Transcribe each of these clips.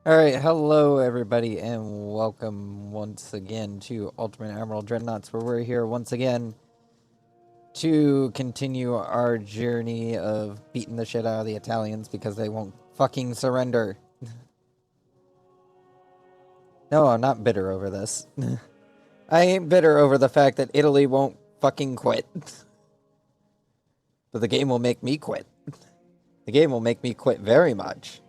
Alright, hello everybody, and welcome once again to Ultimate Admiral Dreadnoughts, where we're here once again to continue our journey of beating the shit out of the Italians because they won't fucking surrender. No, I'm not bitter over this. I ain't bitter over the fact that Italy won't fucking quit. But the game will make me quit. The game will make me quit very much.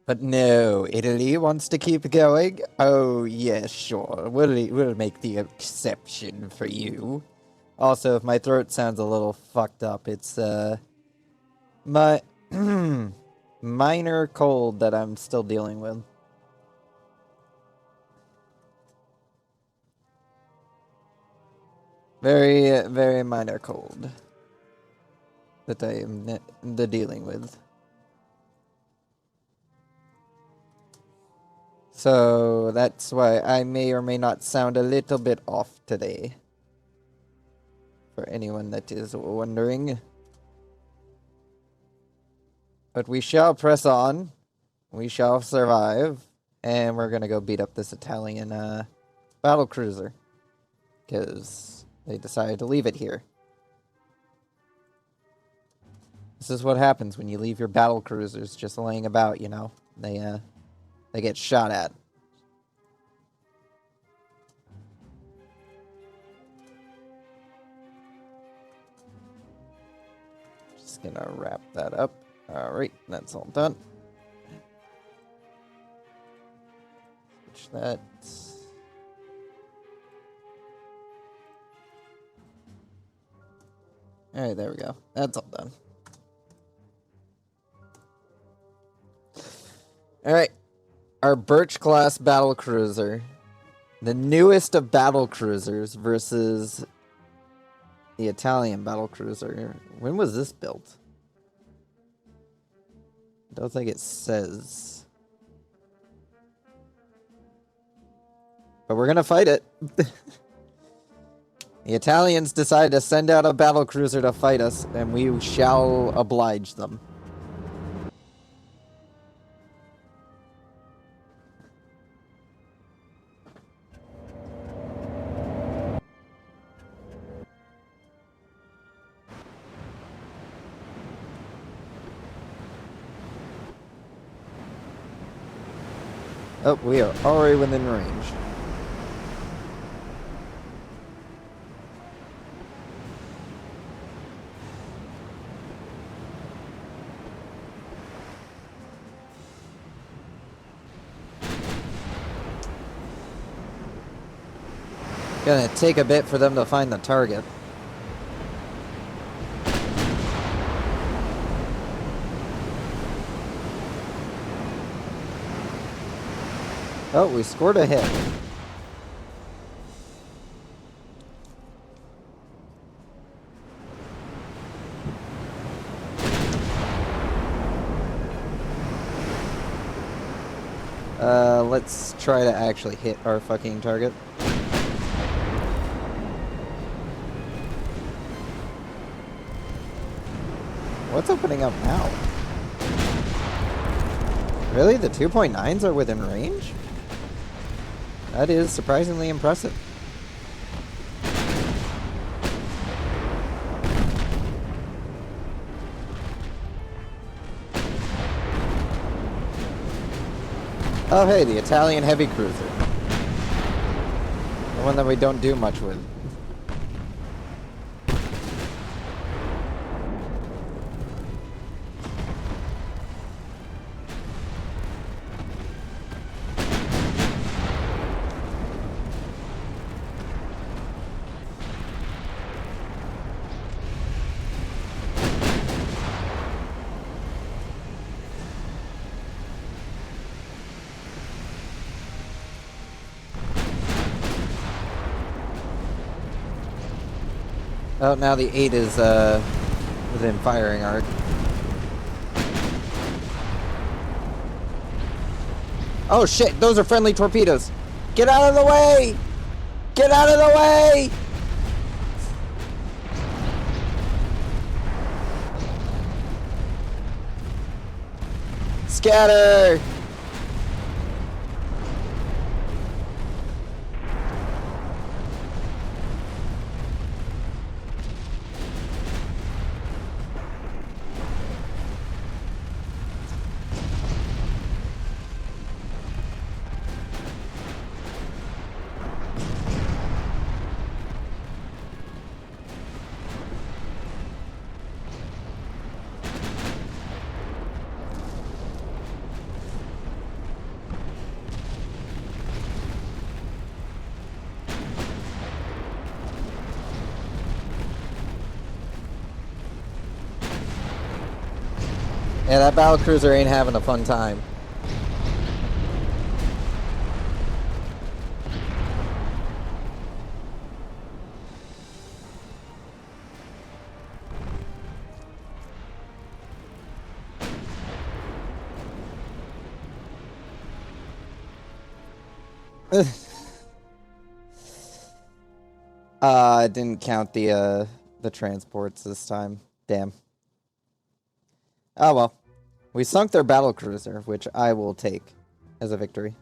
But no, Italy wants to keep going? Oh, yeah, sure. We'll make the exception for you. Also, if my throat sounds a little fucked up, it's, my minor cold that I'm still dealing with. Very, very minor cold that I am dealing with. So that's why I may or may not sound a little bit off today. For anyone that is wondering. But we shall press on. We shall survive. And we're gonna go beat up this Italian battle cruiser. Because they decided to leave it here. This is what happens when you leave your battle cruisers just laying about, you know. They get shot at. Just gonna wrap that up. Alright, that's all done. Switch that. Alright, there we go. That's all done. Alright. Our Birch-class battlecruiser, the newest of battlecruisers, versus the Italian battlecruiser. When was this built? I don't think it says. But we're gonna fight it. The Italians decided to send out a battlecruiser to fight us, and we shall oblige them. Oh, we are already within range. Gonna take a bit for them to find the target. Oh, we scored a hit. Let's try to actually hit our fucking target. What's opening up now? Really? The 2.9s are within range? That is surprisingly impressive. Oh hey, the Italian heavy cruiser. The one that we don't do much with. Oh, now the 8 is within firing arc. Oh shit, those are friendly torpedoes. Get out of the way! Get out of the way! Scatter! Yeah, that battlecruiser ain't having a fun time. I didn't count the transports this time. Damn. Oh well. We sunk their battlecruiser, which I will take as a victory.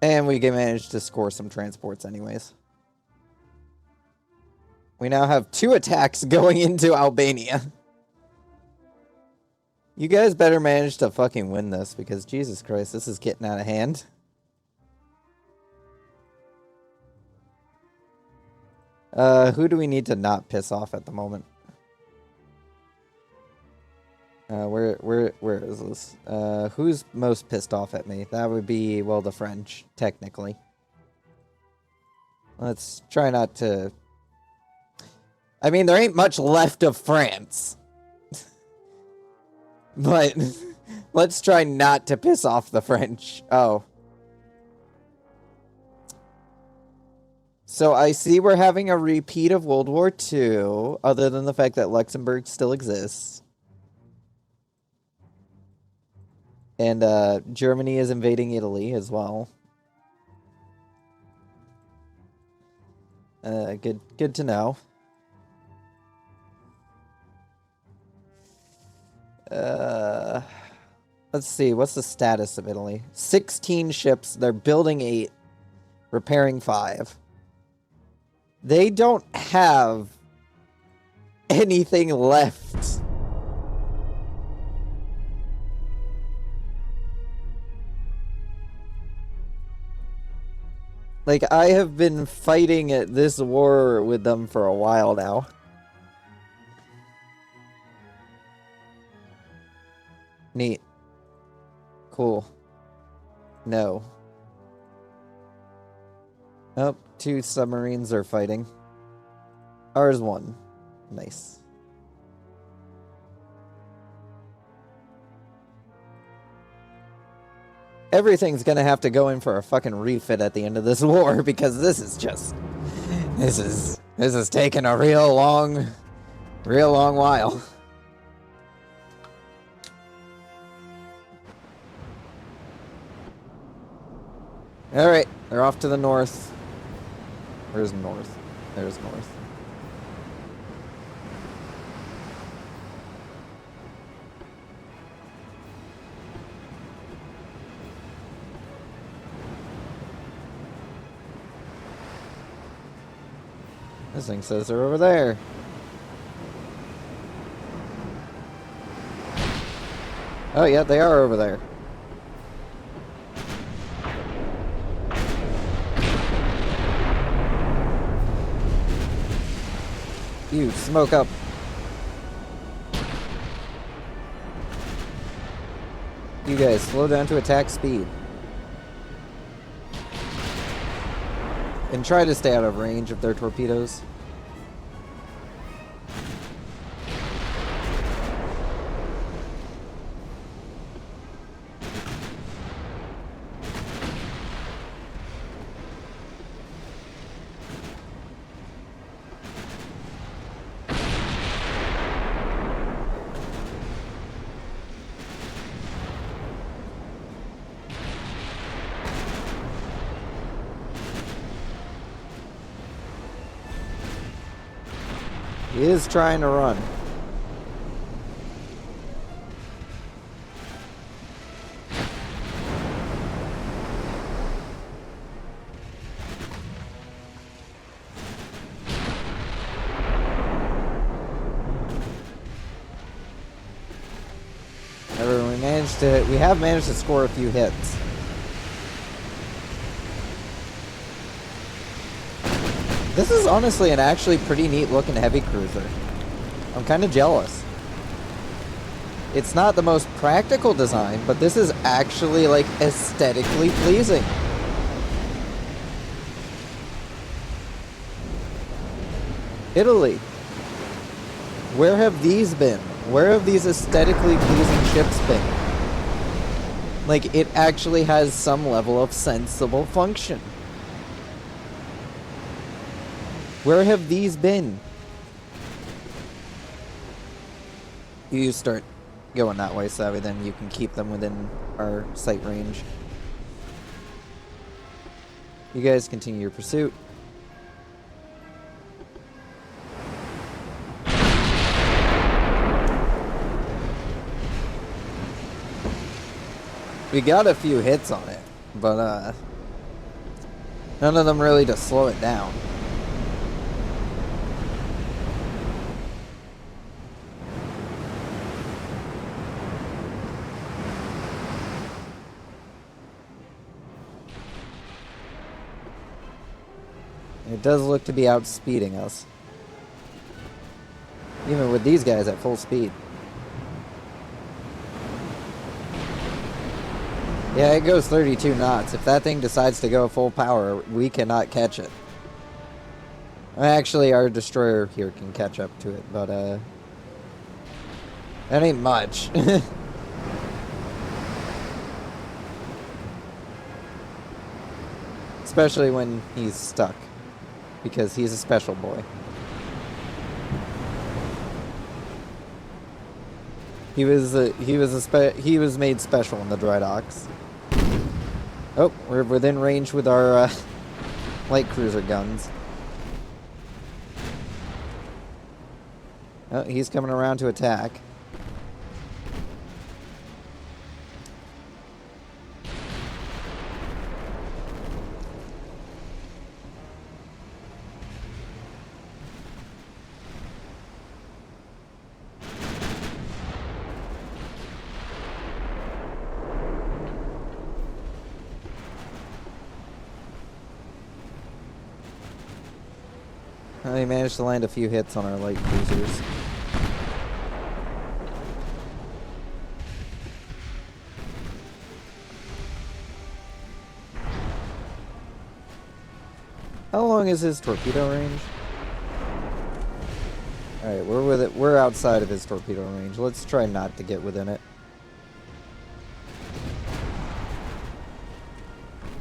And we managed to score some transports anyways. We now have 2 attacks going into Albania. You guys better manage to fucking win this, because Jesus Christ, this is getting out of hand. Who do we need to not piss off at the moment? Where is this? Who's most pissed off at me? That would be, well, the French, technically. Let's try not to... I mean, there ain't much left of France. But let's try not to piss off the French. Oh. So I see we're having a repeat of World War II, other than the fact that Luxembourg still exists. And Germany is invading Italy as well. Good to know. Let's see, what's the status of Italy? 16 ships, they're building 8, repairing 5. They don't have anything left. Like, I have been fighting this war with them for a while now. Neat. Cool. No. Oh, 2 submarines are fighting. Ours won. Nice. Everything's gonna have to go in for a fucking refit at the end of this war, because this is just... This is taking a real long while. Alright, they're off to the north. Where's north? There's north. This thing says they're over there. Oh yeah, they are over there. You smoke up. You guys, slow down to attack speed. And try to stay out of range of their torpedoes. He is trying to run. have managed to score a few hits. This is honestly an actually pretty neat looking heavy cruiser. I'm kind of jealous. It's not the most practical design, but this is actually like aesthetically pleasing. Italy. Where have these been? Where have these aesthetically pleasing ships been? Like, it actually has some level of sensible function. Where have these been? You start going that way, Savvy, then you can keep them within our sight range. You guys continue your pursuit. We got a few hits on it, but none of them really to slow it down. It does look to be outspeeding us. Even with these guys at full speed. Yeah, it goes 32 knots. If that thing decides to go full power, we cannot catch it. Actually, our destroyer here can catch up to it, but that ain't much. Especially when he's stuck. Because he's a special boy. He was made special in the Dreadnoughts. Oh, we're within range with our light cruiser guns. Oh, he's coming around to attack. They managed to land a few hits on our light cruisers. How long is his torpedo range? Alright, we're with it. We're outside of his torpedo range. Let's try not to get within it.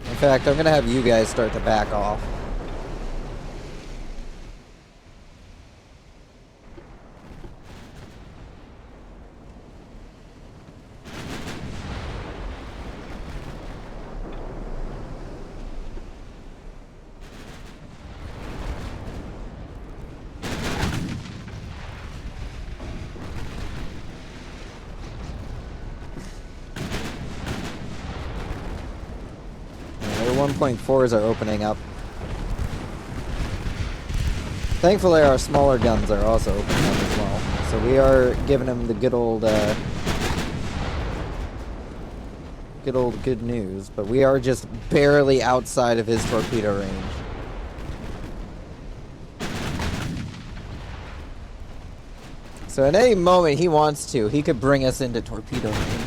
In fact, I'm gonna have you guys start to back off. Their 1.4s are opening up. Thankfully, our smaller guns are also opening up as well. So we are giving them the good news, but we are just barely outside of his torpedo range. So at any moment he wants to, he could bring us into torpedo range.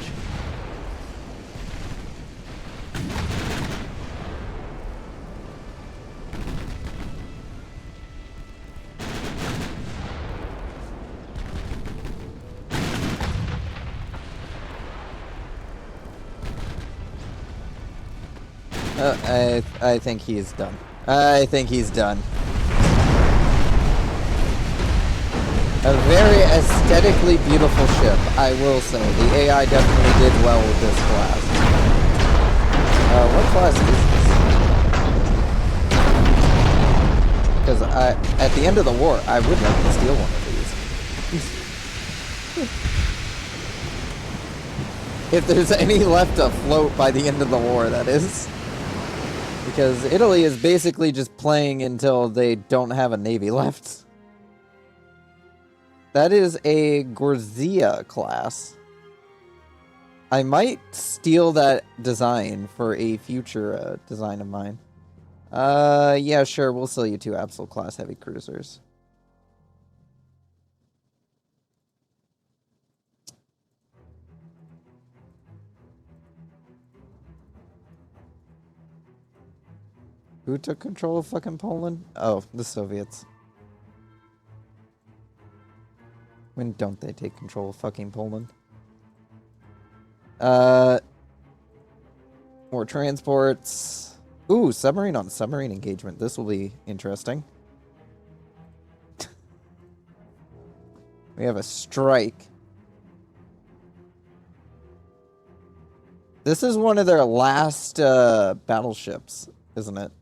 I think he's done. I think he's done. A very aesthetically beautiful ship, I will say. The AI definitely did well with this class. What class is this? Because at the end of the war, I would like to steal one of these. If there's any left afloat by the end of the war, that is. Because Italy is basically just playing until they don't have a navy left. That is a Gorzia class. I might steal that design for a future design of mine. Yeah, sure, we'll sell you 2 Absol class heavy cruisers. Who took control of fucking Poland? Oh, the Soviets. When don't they take control of fucking Poland? More transports. Ooh, submarine on submarine engagement. This will be interesting. We have a strike. This is one of their last battleships, isn't it?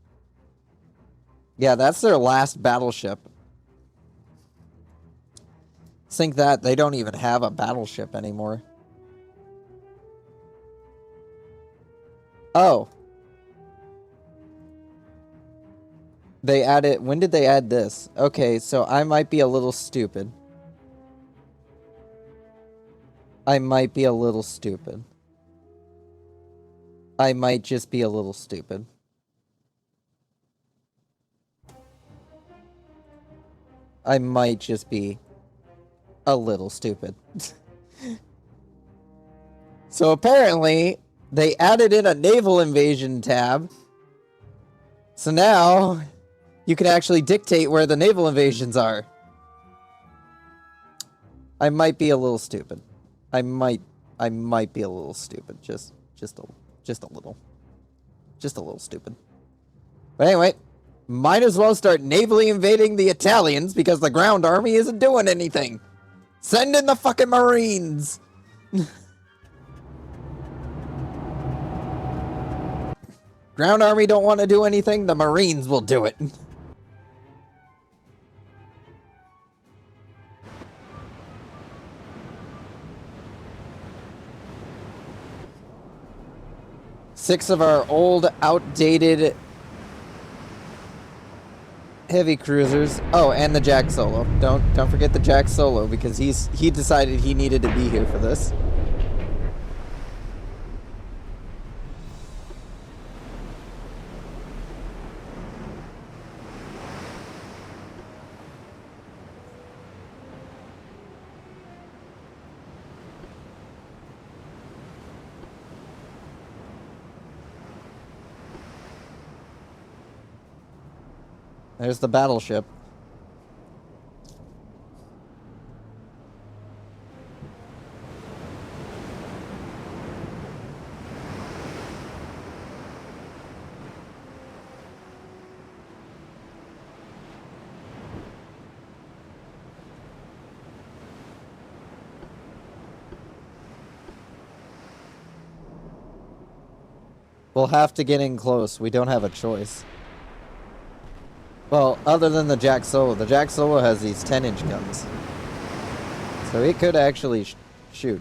Yeah, that's their last battleship. Think that they don't even have a battleship anymore. Oh. They added... When did they add this? Okay, so I might be a little stupid. I might be a little stupid. I might just be a little stupid. I might just be a little stupid. So apparently, they added in a naval invasion tab. So now, you can actually dictate where the naval invasions are. I might be a little stupid. I might be a little stupid. Just a little. Just a little stupid. But anyway, might as well start navally invading the Italians because the ground army isn't doing anything. Send in the fucking Marines! Ground army don't want to do anything, the Marines will do it. Six of our old, outdated heavy cruisers. Oh, and the Jack Solo. Don't forget the Jack Solo because he decided he needed to be here for this. There's the battleship. We'll have to get in close. We don't have a choice. Well, other than the Jack Solo. The Jack Solo has these 10-inch guns. So it could actually shoot.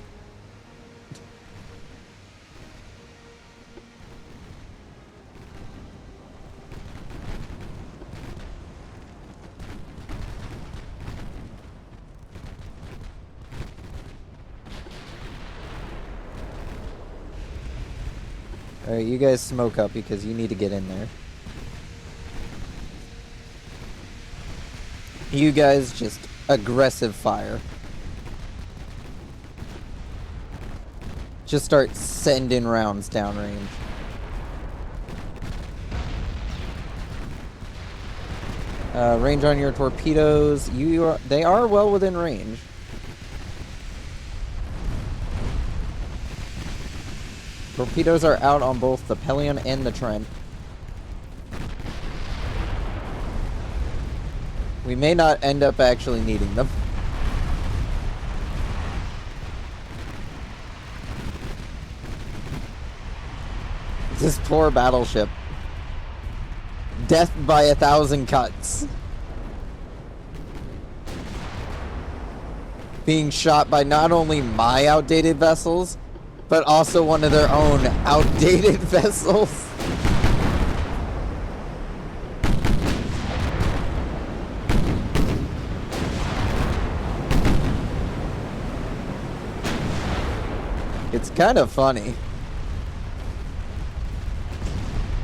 Alright, you guys smoke up because you need to get in there. You guys just aggressive fire. Just start sending rounds downrange. Range on your torpedoes. They are well within range. Torpedoes are out on both the Pelion and the Trent. We may not end up actually needing them. This poor battleship. Death by 1,000 cuts. Being shot by not only my outdated vessels, but also one of their own outdated vessels. It's kind of funny.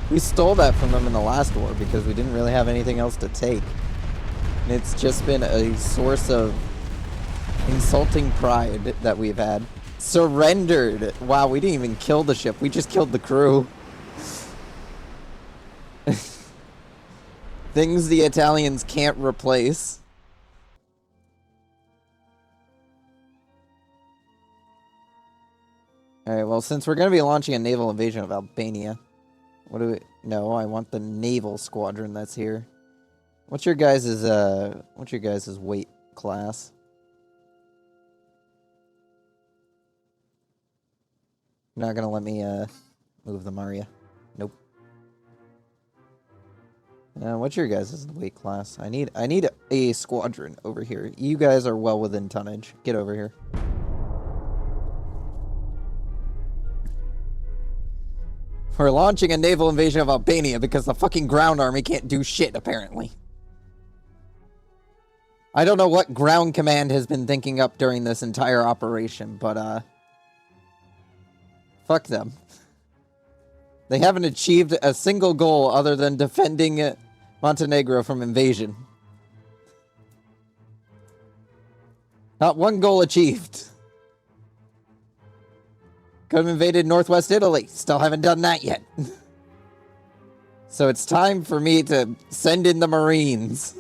We stole that from them in the last war because we didn't really have anything else to take. And it's just been a source of insulting pride that we've had. Surrendered! Wow, we didn't even kill the ship. We just killed the crew. Things the Italians can't replace. Alright, well, since we're going to be launching a naval invasion of Albania, what do we... No, I want the naval squadron that's here. What's your guys' weight class? You're not gonna let me, move them, are you? Nope. What's your guys' weight class? I need a squadron over here. You guys are well within tonnage. Get over here. We're launching a naval invasion of Albania because the fucking ground army can't do shit, apparently. I don't know what ground command has been thinking up during this entire operation, but, fuck them. They haven't achieved a single goal other than defending Montenegro from invasion. Not one goal achieved. Could have invaded northwest Italy. Still haven't done that yet. So it's time for me to send in the Marines.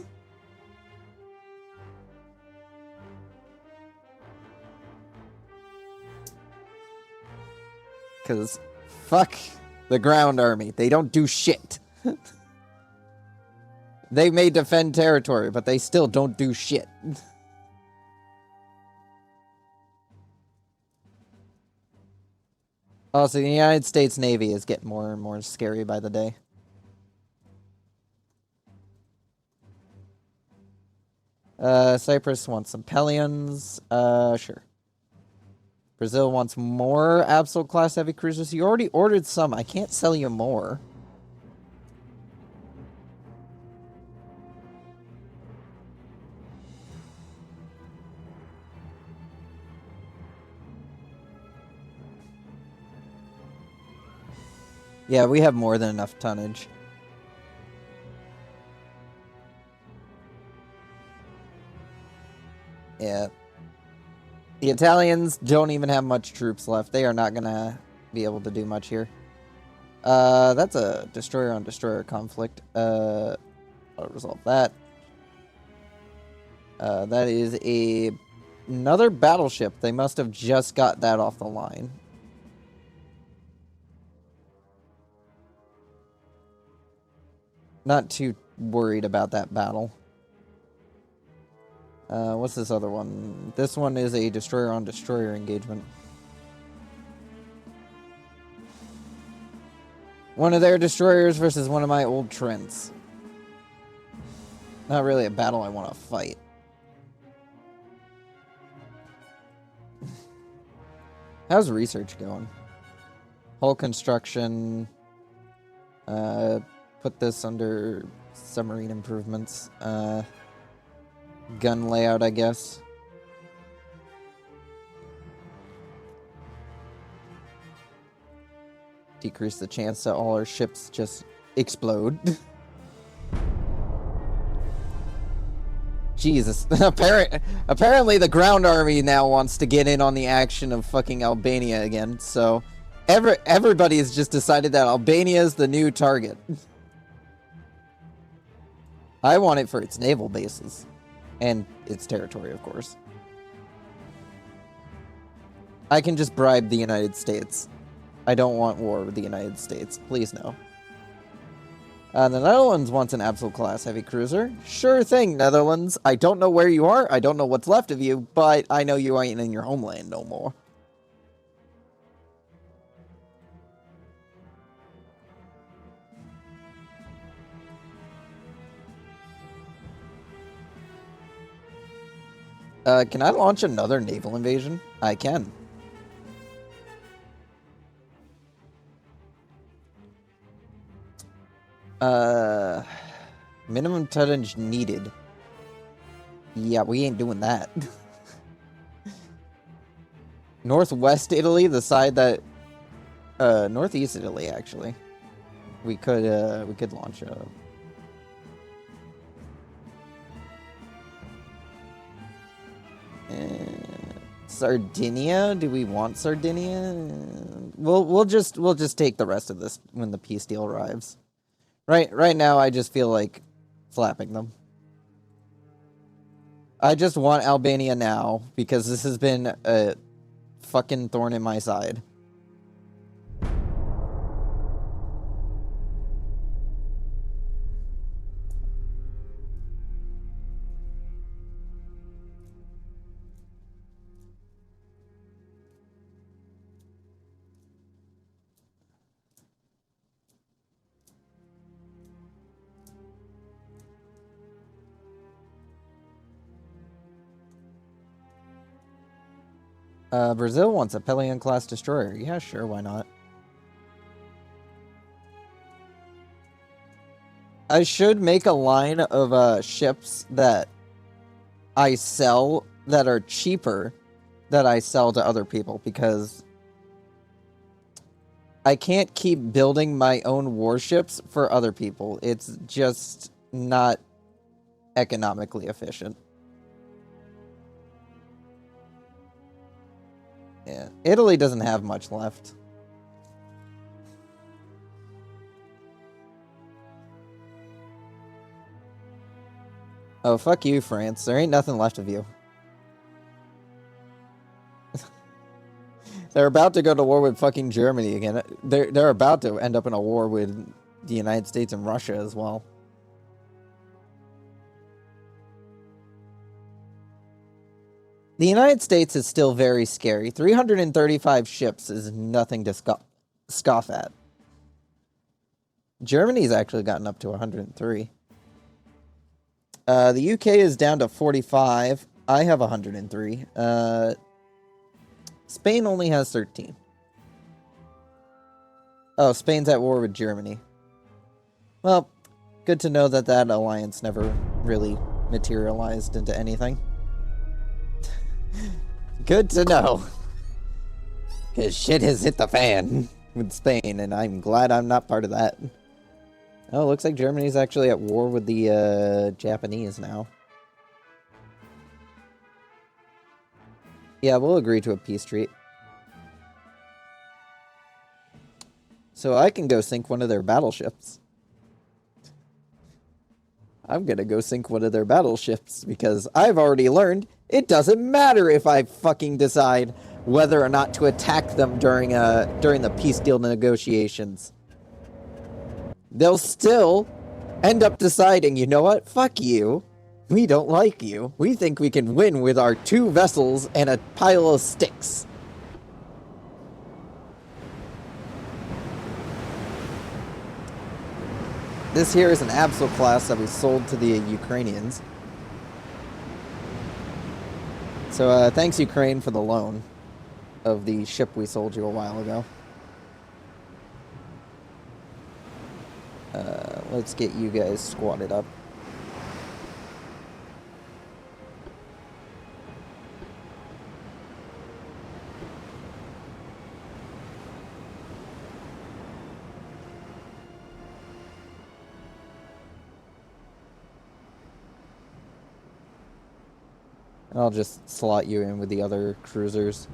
Because fuck the ground army. They don't do shit. They may defend territory, but they still don't do shit. Also, the United States Navy is getting more and more scary by the day. Cyprus wants some Pelions. Sure. Brazil wants more Absol class heavy cruisers. You already ordered some. I can't sell you more. Yeah, we have more than enough tonnage. Yeah. The Italians don't even have much troops left. They are not gonna be able to do much here. That's a destroyer-on-destroyer conflict. I'll resolve that. That is another battleship. They must have just got that off the line. Not too worried about that battle. What's this other one? This one is a destroyer-on-destroyer engagement. One of their destroyers versus one of my old Trents. Not really a battle I want to fight. How's research going? Hull construction. Put this under submarine improvements. Gun layout, I guess. Decrease the chance that all our ships just explode. Jesus. Apparently the ground army now wants to get in on the action of fucking Albania again, so everybody has just decided that Albania is the new target. I want it for its naval bases. And its territory, of course. I can just bribe the United States. I don't want war with the United States. Please, no. The Netherlands wants an Absol class heavy cruiser. Sure thing, Netherlands. I don't know where you are. I don't know what's left of you. But I know you ain't in your homeland no more. Can I launch another naval invasion? I can. Minimum tonnage needed. Yeah, we ain't doing that. Northwest Italy, the side that northeast Italy actually. We could launch a Sardinia? Do we want Sardinia? We'll just take the rest of this when the peace deal arrives. Right now I just feel like slapping them. I just want Albania now because this has been a fucking thorn in my side. Brazil wants a Pelion-class destroyer. Yeah, sure, why not? I should make a line of ships that I sell that are cheaper that I sell to other people because I can't keep building my own warships for other people. It's just not economically efficient. Yeah, Italy doesn't have much left. Oh, fuck you, France. There ain't nothing left of you. They're about to go to war with fucking Germany again. They're about to end up in a war with the United States and Russia as well. The United States is still very scary. 335 ships is nothing to scoff at. Germany's actually gotten up to 103. The UK is down to 45. I have 103. Spain only has 13. Oh, Spain's at war with Germany. Well, good to know that that alliance never really materialized into anything. Good to know. Because shit has hit the fan with Spain, and I'm glad I'm not part of that. Oh, looks like Germany's actually at war with the Japanese now. Yeah, we'll agree to a peace treaty. So I can go sink one of their battleships. I'm gonna go sink one of their battleships because I've already learned it doesn't matter if I fucking decide whether or not to attack them during the peace deal negotiations. They'll still end up deciding, you know what? Fuck you. We don't like you. We think we can win with our 2 vessels and a pile of sticks. This here is an Admiral class that we sold to the Ukrainians. So thanks Ukraine for the loan of the ship we sold you a while ago. Let's get you guys squatted up. I'll just slot you in with the other cruisers.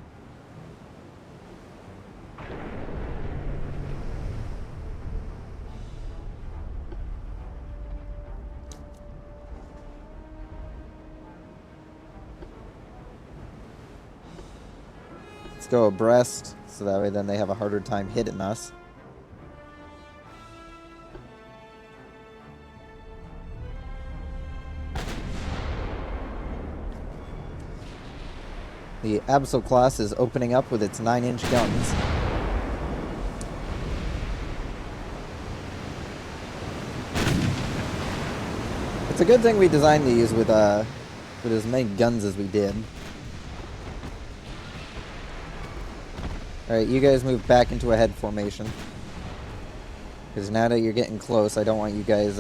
Let's go abreast, so that way then they have a harder time hitting us. The Admiral class is opening up with its 9-inch guns. It's a good thing we designed these with as many guns as we did. Alright, you guys move back into a head formation. Because now that you're getting close, I don't want you guys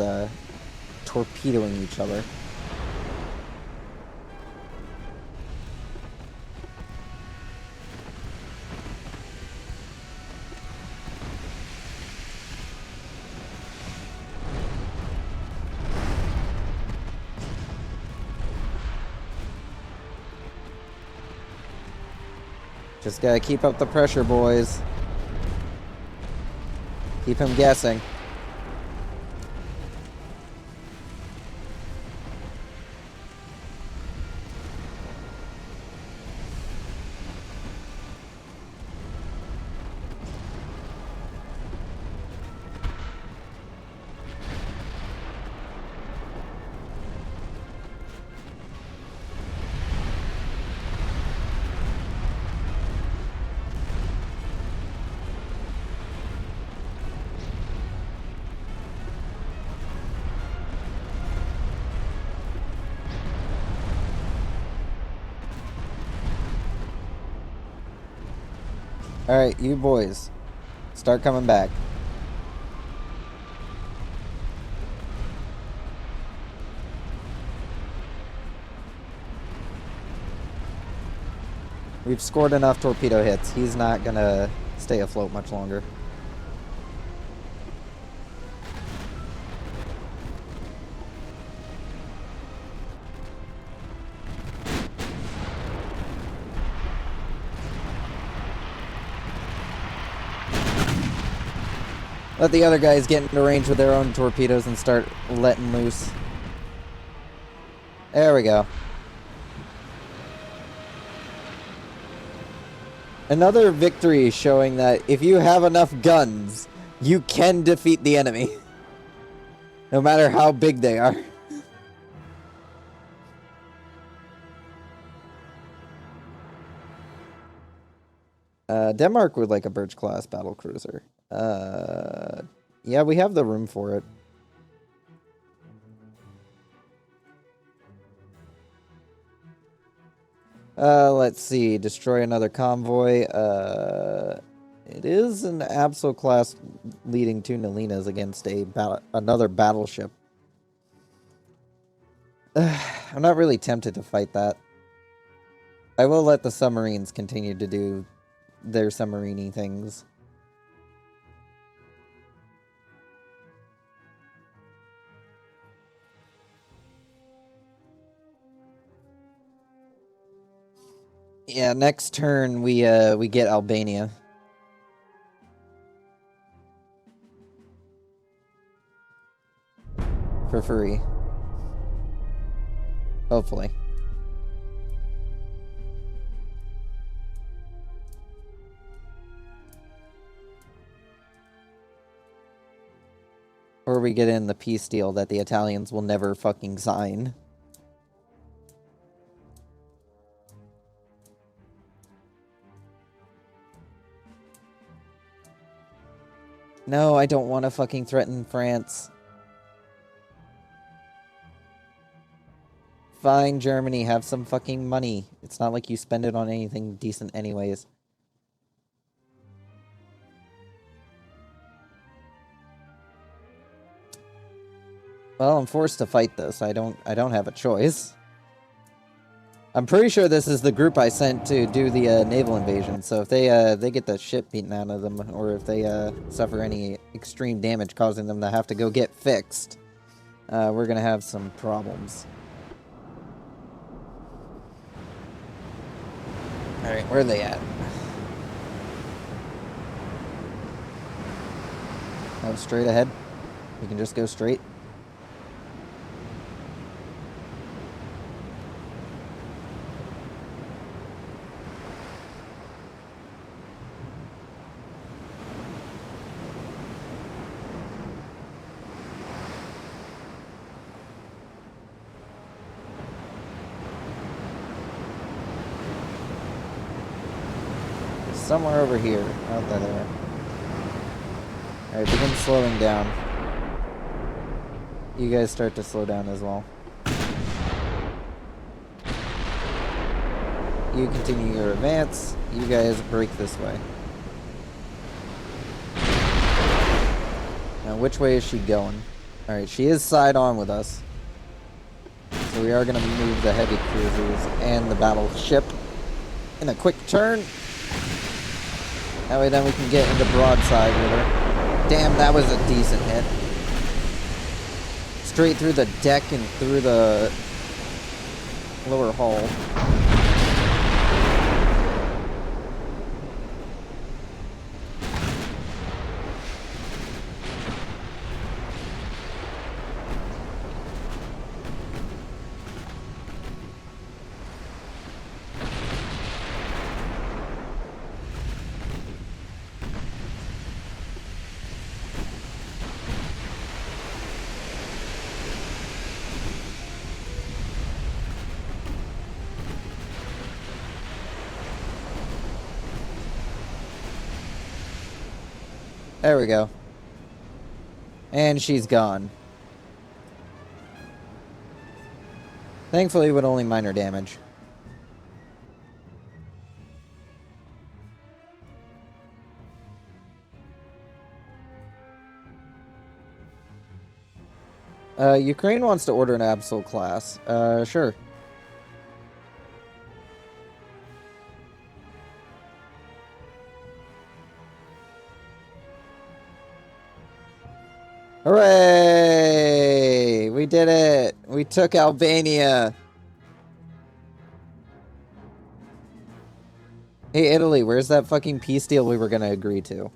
torpedoing each other. Just gotta keep up the pressure, boys. Keep him guessing. Alright, you boys. Start coming back. We've scored enough torpedo hits. He's not gonna stay afloat much longer. Let the other guys get into range with their own torpedoes and start letting loose. There we go. Another victory showing that if you have enough guns, you can defeat the enemy. No matter how big they are. Denmark would like a Birch-class battlecruiser. Yeah, we have the room for it. Let's see. Destroy another convoy. It is an Absol class leading 2 Nalinas against another battleship. I'm not really tempted to fight that. I will let the submarines continue to do their submarine-y things. Yeah, next turn we get Albania. For free. Hopefully. Or we get in the peace deal that the Italians will never fucking sign. No, I don't want to fucking threaten France. Fine, Germany, have some fucking money. It's not like you spend it on anything decent anyways. Well, I'm forced to fight this. I don't have a choice. I'm pretty sure this is the group I sent to do the naval invasion. So if they get the shit beaten out of them, or if they suffer any extreme damage causing them to have to go get fixed, we're gonna have some problems. All right, where are they at? Oh, straight ahead. We can just go straight. Somewhere over here. Out there. Alright, begin slowing down. You guys start to slow down as well. You continue your advance. You guys break this way. Now, which way is she going? Alright, she is side on with us. So we are going to move the heavy cruisers and the battleship in a quick turn. That way then we can get into broadside with her. Damn, that was a decent hit. Straight through the deck and through the lower hull. There we go. And she's gone. Thankfully with only minor damage. Ukraine wants to order an Absol class. Sure. Hooray! We did it! We took Albania! Hey, Italy, where's that fucking peace deal we were gonna agree to?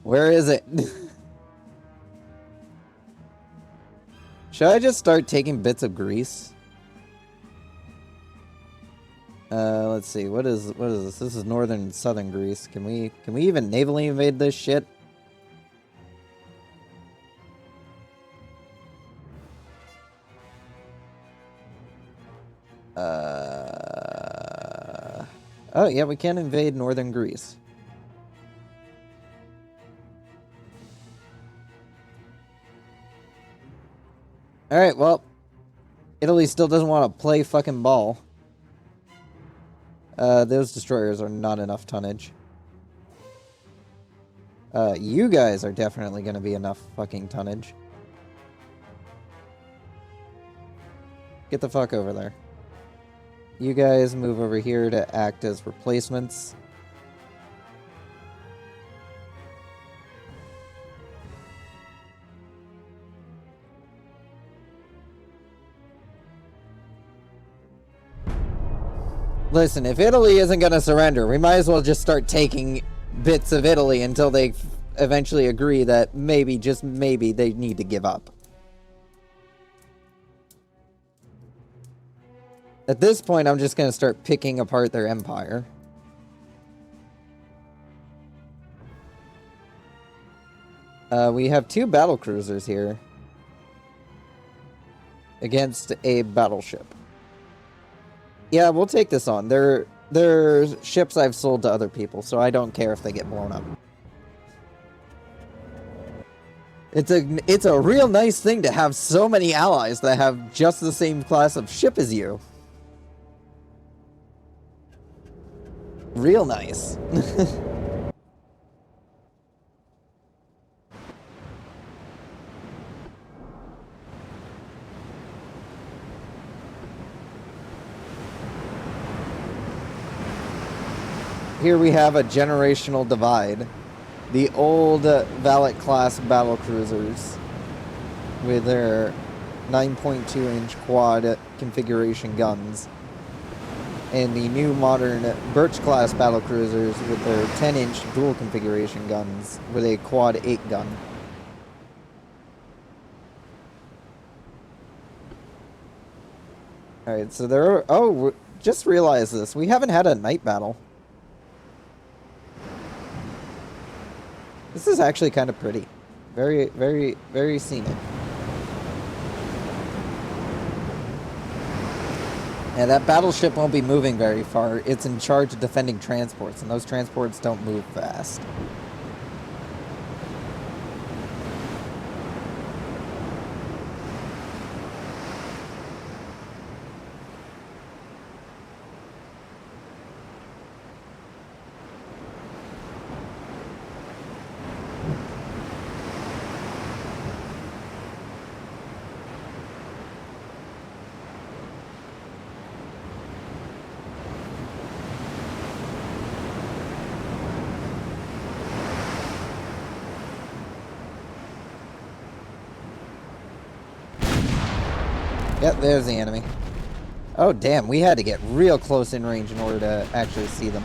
Where is it? Should I just start taking bits of Greece? Let's see. What is this? This is northern and southern Greece. Can we even navally invade this shit? Oh yeah, we can invade northern Greece. Alright, well, Italy still doesn't want to play fucking ball. Those destroyers are not enough tonnage. You guys are definitely going to be enough fucking tonnage. Get the fuck over there. You guys move over here to act as replacements. Listen, if Italy isn't going to surrender, we might as well just start taking bits of Italy until they eventually agree that maybe, just maybe, they need to give up. At this point, I'm just going to start picking apart their empire. We have 2 battle cruisers here against a battleship. Yeah, we'll take this on. They're ships I've sold to other people, so I don't care if they get blown up. It's a real nice thing to have so many allies that have just the same class of ship as you. Real nice. Here we have a generational divide. The old Valac class battle cruisers with their 9.2-inch quad configuration guns, and the new modern Birch class battle cruisers with their 10-inch dual configuration guns with a quad 8 gun. Alright, so there are... Oh, just realized this. We haven't had a night battle. This is actually kind of pretty. Very, very, very scenic. Yeah, that battleship won't be moving very far. It's in charge of defending transports, and those transports don't move fast. Yep, there's the enemy. Oh, damn, we had to get real close in range in order to actually see them.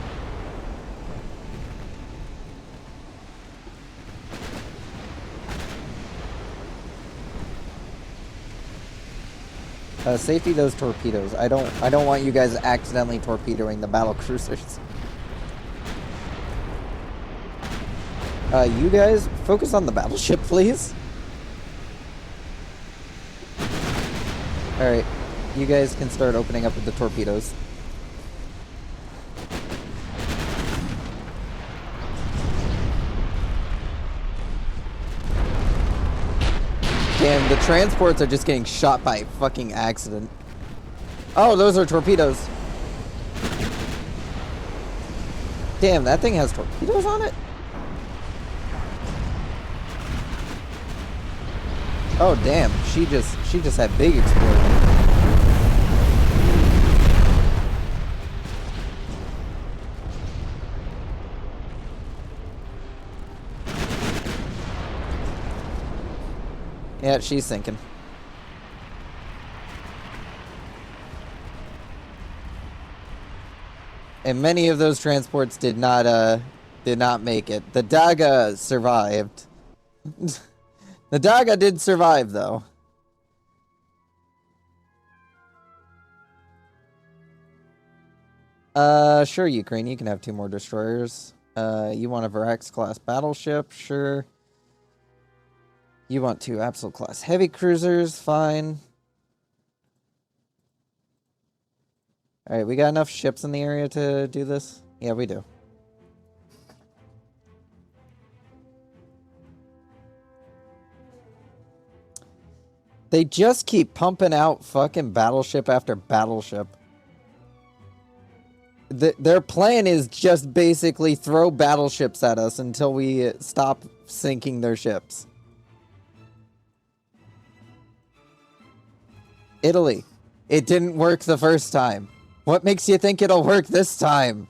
Safety those torpedoes. I don't want you guys accidentally torpedoing the battle cruisers. You guys, focus on the battleship, please. Alright, you guys can start opening up with the torpedoes. Damn, the transports are just getting shot by fucking accident. Oh, those are torpedoes. Damn, that thing has torpedoes on it? Oh damn, she just had big explosion. Yeah, she's sinking. And many of those transports did not make it. The Daga survived. The Daga did survive though. Sure, Ukraine, you can have 2 more destroyers. You want a Valac class battleship? Sure. You want 2 Absol class heavy cruisers? Fine. Alright, we got enough ships in the area to do this? Yeah, we do. They just keep pumping out fucking battleship after battleship. Their plan is just basically throw battleships at us until we stop sinking their ships. Italy. It didn't work the first time. What makes you think it'll work this time?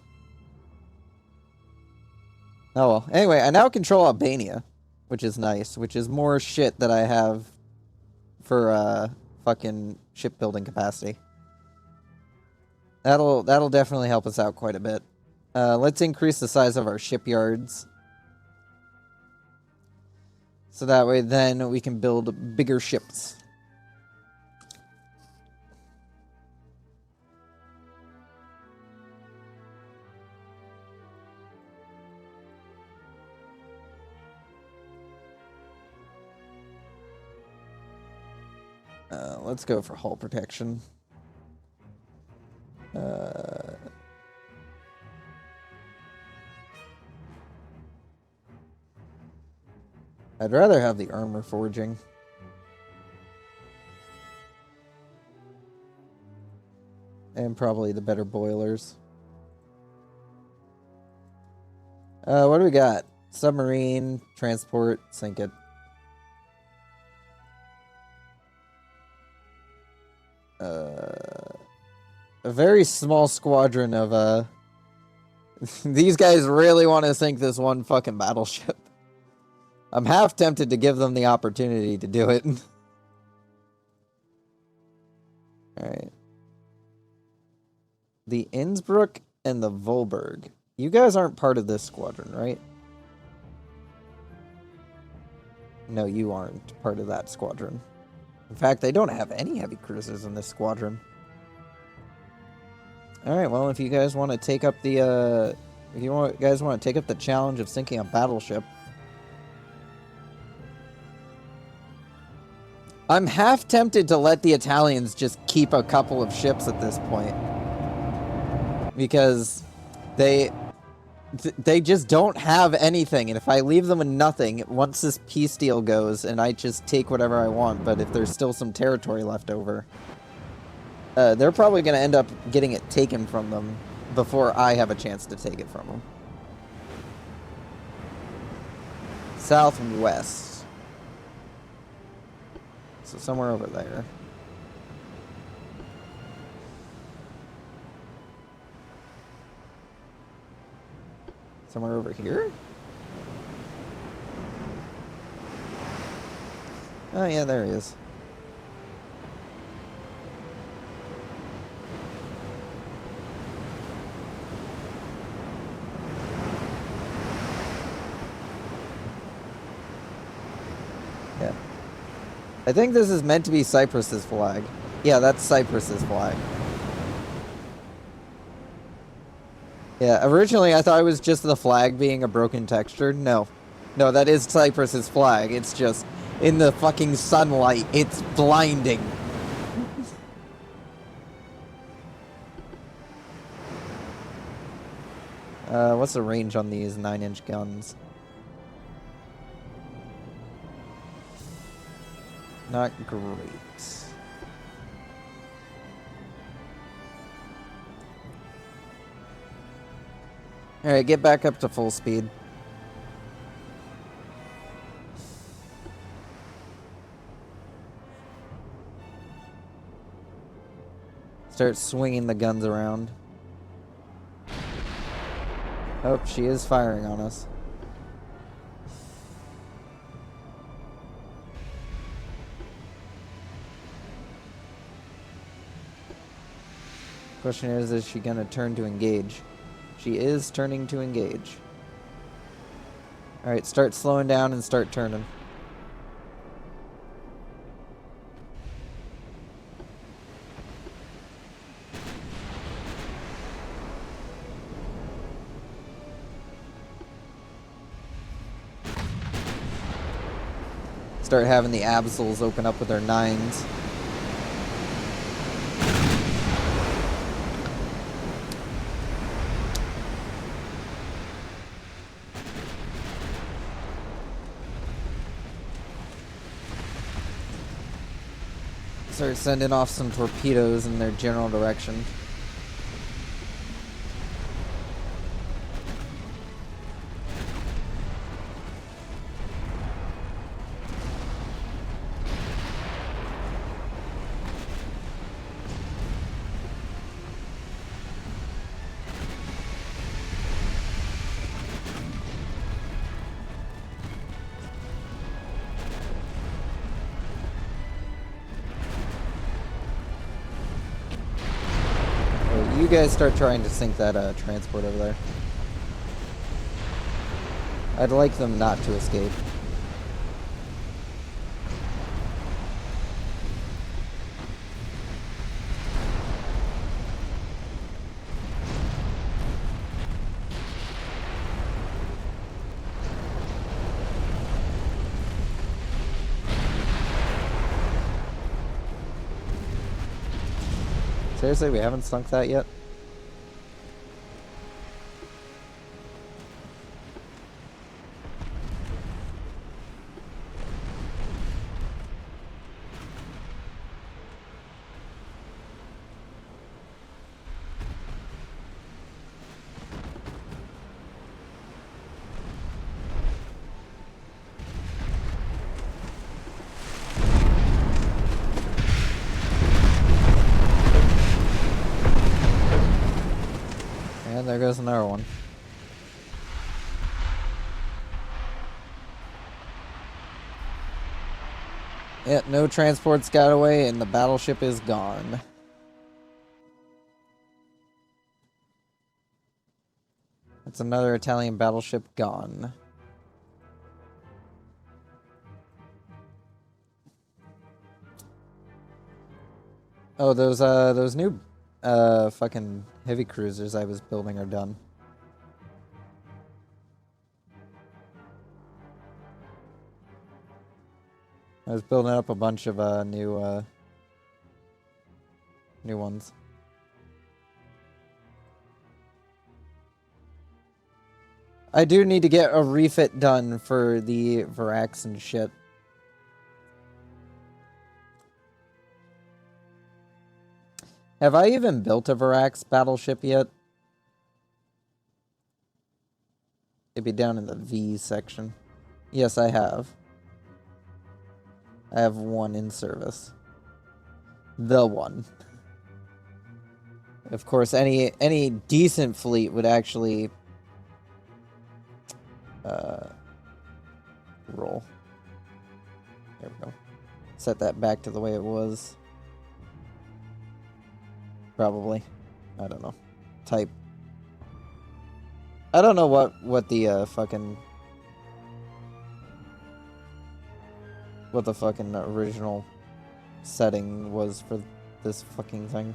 Oh well. Anyway, I now control Albania, which is nice, which is more shit that I have for fucking shipbuilding capacity. That'll definitely help us out quite a bit. Let's increase the size of our shipyards. So that way then we can build bigger ships. Let's go for hull protection. I'd rather have the armor forging. And probably the better boilers. What do we got? Submarine, transport, sink it. A very small squadron of, these guys really want to sink this one fucking battleship. I'm half tempted to give them the opportunity to do it. Alright. The Innsbruck and the Volberg. You guys aren't part of this squadron, right? No, you aren't part of that squadron. In fact, they don't have any heavy cruisers in this squadron. Alright, well, if you guys want to take up the, guys want to take up the challenge of sinking a battleship. I'm half tempted to let the Italians just keep a couple of ships at this point. Because they just don't have anything, and if I leave them with nothing, once this peace deal goes, and I just take whatever I want, but if there's still some territory left over, they're probably going to end up getting it taken from them before I have a chance to take it from them. Southwest. So somewhere over there. Somewhere over here? Oh yeah, there he is. Yeah. I think this is meant to be Cyprus's flag. Yeah, that's Cyprus's flag. Yeah, originally I thought it was just the flag being a broken texture. No. No, that is Cyprus's flag. It's just, in the fucking sunlight, it's blinding. What's the range on these 9-inch guns? Not great. Alright, get back up to full speed. Start swinging the guns around. Oh, she is firing on us. Question is she gonna turn to engage? She is turning to engage. Alright, start slowing down and start turning. Start having the Absols open up with their 9s. Start sending off some torpedoes in their general direction. You guys start trying to sink that transport over there. I'd like them not to escape. Seriously, we haven't sunk that yet? There goes another one. Yeah, no transports got away and the battleship is gone. That's another Italian battleship gone. Oh, those new fucking heavy cruisers I was building are done. I was building up a bunch of new ones. I do need to get a refit done for the Valacs and shit. Have I even built a Valac battleship yet? It'd be down in the V section. Yes, I have. I have one in service. The one. Of course, any decent fleet would actually roll. There we go. Set that back to the way it was. Probably. I don't know. Type. I don't know what the fucking original setting was for this fucking thing.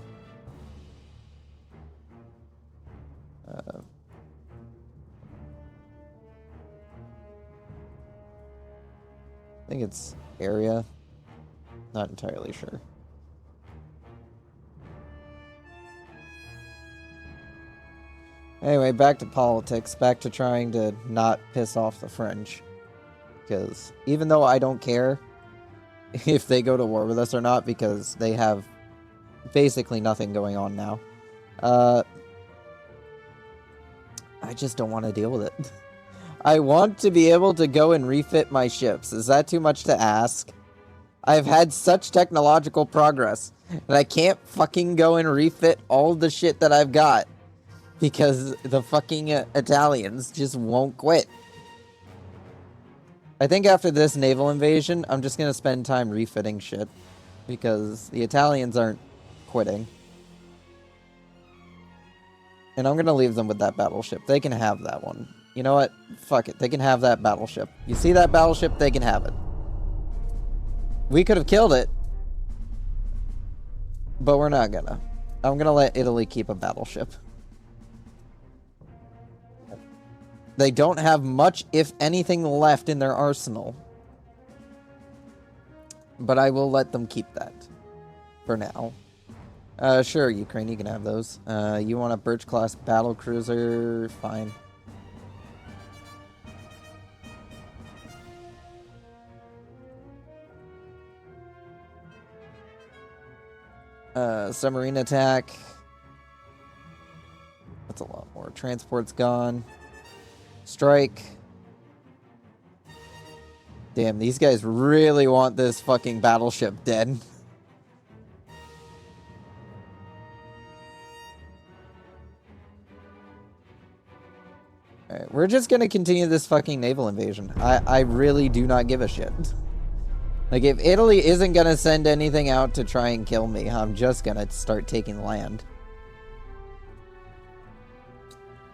I think it's area. Not entirely sure. Anyway, back to politics. Back to trying to not piss off the French. Because even though I don't care, if they go to war with us or not, because they have basically nothing going on now. I just don't want to deal with it. I want to be able to go and refit my ships. Is that too much to ask? I've had such technological progress, and I can't fucking go and refit all the shit that I've got because the fucking Italians just won't quit. I think after this naval invasion, I'm just gonna spend time refitting shit because the Italians aren't quitting. And I'm gonna leave them with that battleship. They can have that one. You know what? Fuck it. They can have that battleship. You see that battleship? They can have it. We could have killed it, but we're not gonna. I'm gonna let Italy keep a battleship. They don't have much, if anything, left in their arsenal. But I will let them keep that. For now. Sure, Ukraine, you can have those. You want a Birch-class battlecruiser? Fine. Submarine attack. That's a lot more. Transport's gone. Strike. Damn, these guys really want this fucking battleship dead. Alright, we're just gonna continue this fucking naval invasion. I really do not give a shit. Like, if Italy isn't gonna send anything out to try and kill me, I'm just gonna start taking land.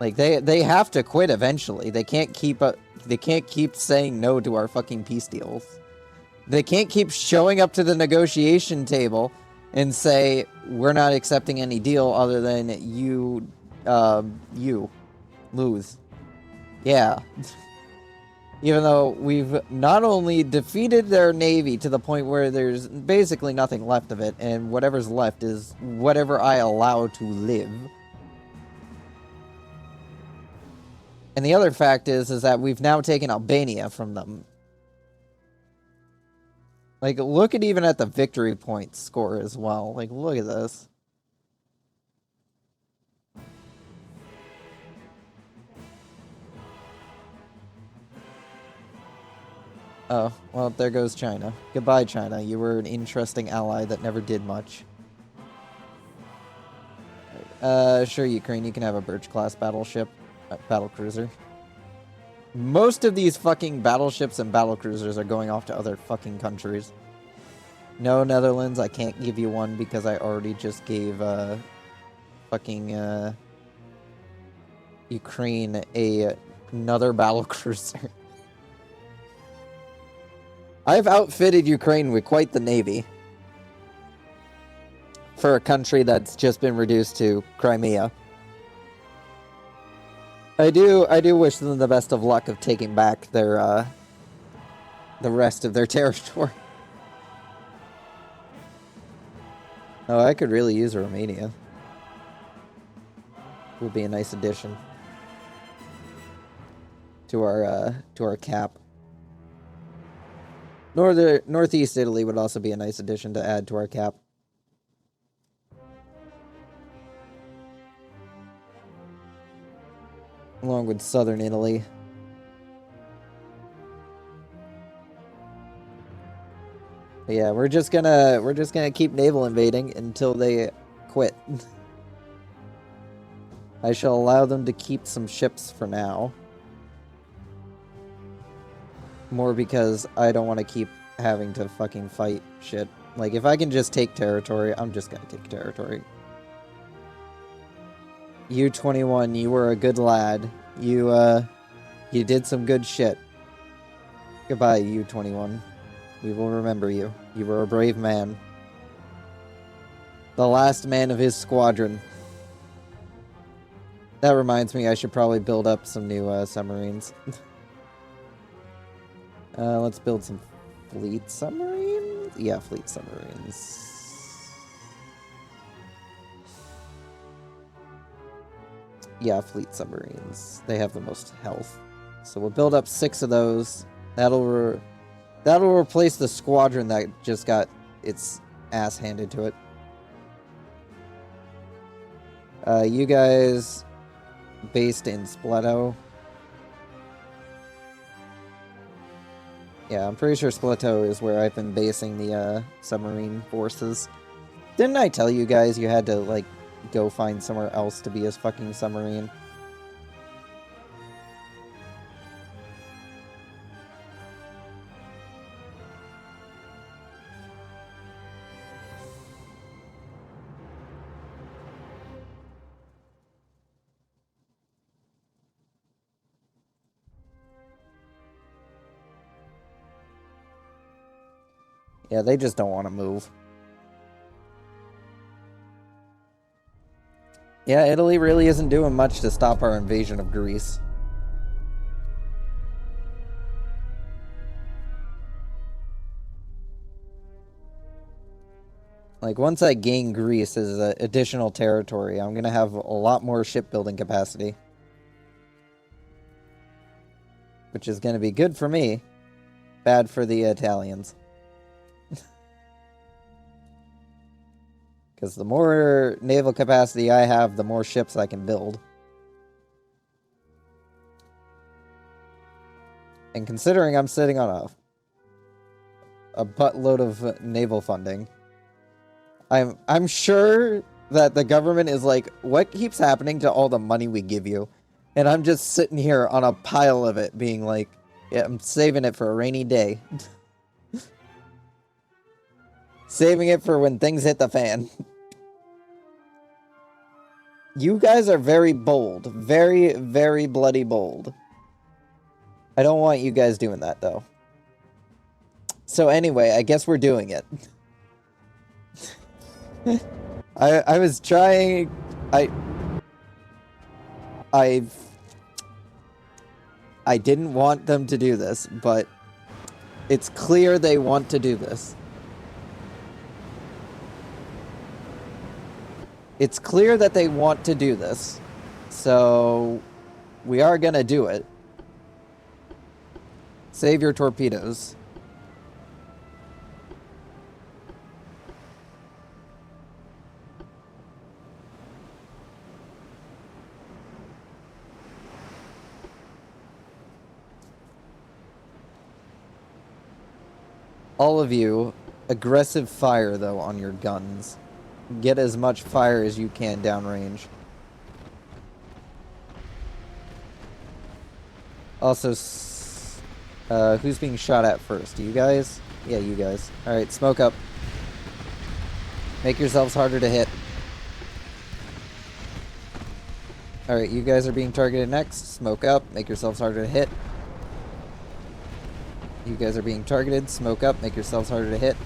Like, they have to quit eventually. They can't keep saying no to our fucking peace deals. They can't keep showing up to the negotiation table and say, we're not accepting any deal other than you lose. Yeah. Even though we've not only defeated their navy to the point where there's basically nothing left of it, and whatever's left is whatever I allow to live. And the other fact is that we've now taken Albania from them. Like, look at even at the victory point score as well. Like, look at this. Oh, well, there goes China. Goodbye, China. You were an interesting ally that never did much. Sure, Ukraine, you can have a Birch-class battleship. Battlecruiser. Most of these fucking battleships and battlecruisers are going off to other fucking countries. No, Netherlands, I can't give you one because I already just gave, fucking, Ukraine another battlecruiser. I've outfitted Ukraine with quite the navy. For a country that's just been reduced to Crimea. I do wish them the best of luck of taking back their, the rest of their territory. Oh, I could really use Romania. Would be a nice addition to our cap. Northeast Italy would also be a nice addition to add to our cap. Along with southern Italy. But yeah, we're just gonna keep naval invading until they quit. I shall allow them to keep some ships for now. More because I don't want to keep having to fucking fight shit. Like, if I can just take territory, I'm just gonna take territory. U-21, you were a good lad. You did some good shit. Goodbye, U-21. We will remember you. You were a brave man. The last man of his squadron. That reminds me, I should probably build up some new submarines. Let's build some fleet submarines? Yeah, fleet submarines. Yeah, fleet submarines. They have the most health. So we'll build up 6 of those. That'll That'll replace the squadron that just got its ass handed to it. You guys based in Splato. Yeah, I'm pretty sure Splato is where I've been basing the submarine forces. Didn't I tell you guys you had to, like, go find somewhere else to be a fucking submarine? Yeah, they just don't want to move. Yeah, Italy really isn't doing much to stop our invasion of Greece. Like, once I gain Greece as additional territory, I'm gonna have a lot more shipbuilding capacity. Which is gonna be good for me, bad for the Italians. Because the more naval capacity I have, the more ships I can build. And considering I'm sitting on a buttload of naval funding, I'm sure that the government is like, what keeps happening to all the money we give you? And I'm just sitting here on a pile of it being like, yeah, I'm saving it for a rainy day. Saving it for when things hit the fan. You guys are very bold. Very, very bloody bold. I don't want you guys doing that, though. So anyway, I guess we're doing it. I was trying... I didn't want them to do this, but it's clear they want to do this. It's clear that they want to do this, so we are gonna do it. Save your torpedoes. All of you, aggressive fire, though, on your guns. Get as much fire as you can downrange. Also, who's being shot at first? You guys? Yeah, you guys. Alright, smoke up. Make yourselves harder to hit. Alright, you guys are being targeted next. Smoke up. Make yourselves harder to hit. You guys are being targeted. Smoke up. Make yourselves harder to hit.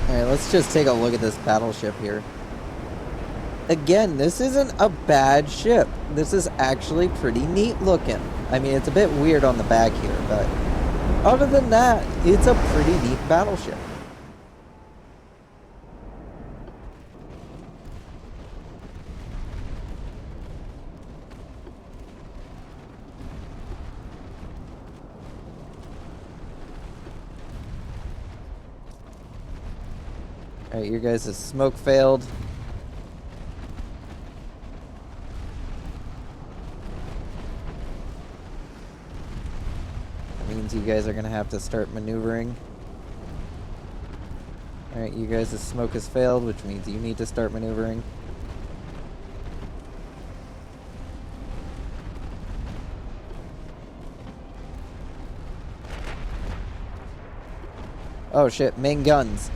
Alright, let's just take a look at this battleship here. Again, this isn't a bad ship. This is actually pretty neat looking. I mean, it's a bit weird on the back here, but other than that, it's a pretty neat battleship. Alright, your guys' smoke failed. Means you guys are gonna have to start maneuvering. Alright, you guys' smoke has failed, which means you need to start maneuvering. Oh shit, main guns.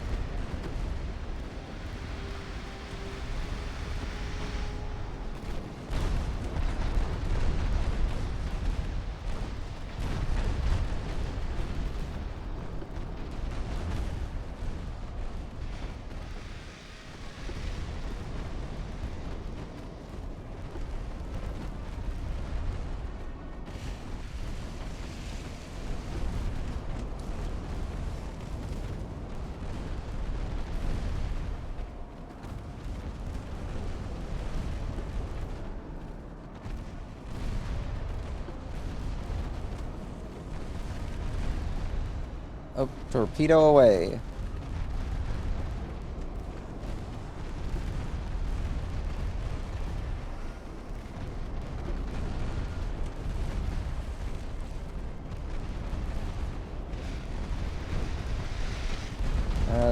Oh, torpedo away.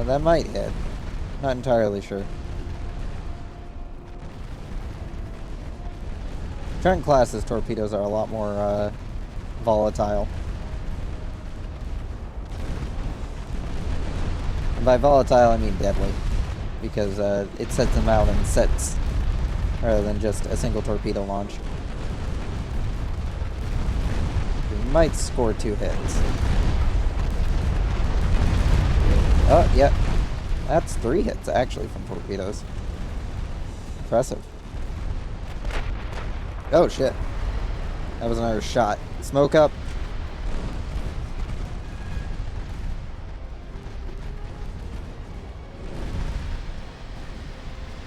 That might hit. Not entirely sure. Trent class's torpedoes are a lot more volatile. And by volatile, I mean deadly. Because it sets them out in sets rather than just a single torpedo launch. We might score 2 hits. Oh, yep. That's 3 hits, actually, from torpedoes. Impressive. Oh, shit. That was another shot. Smoke up.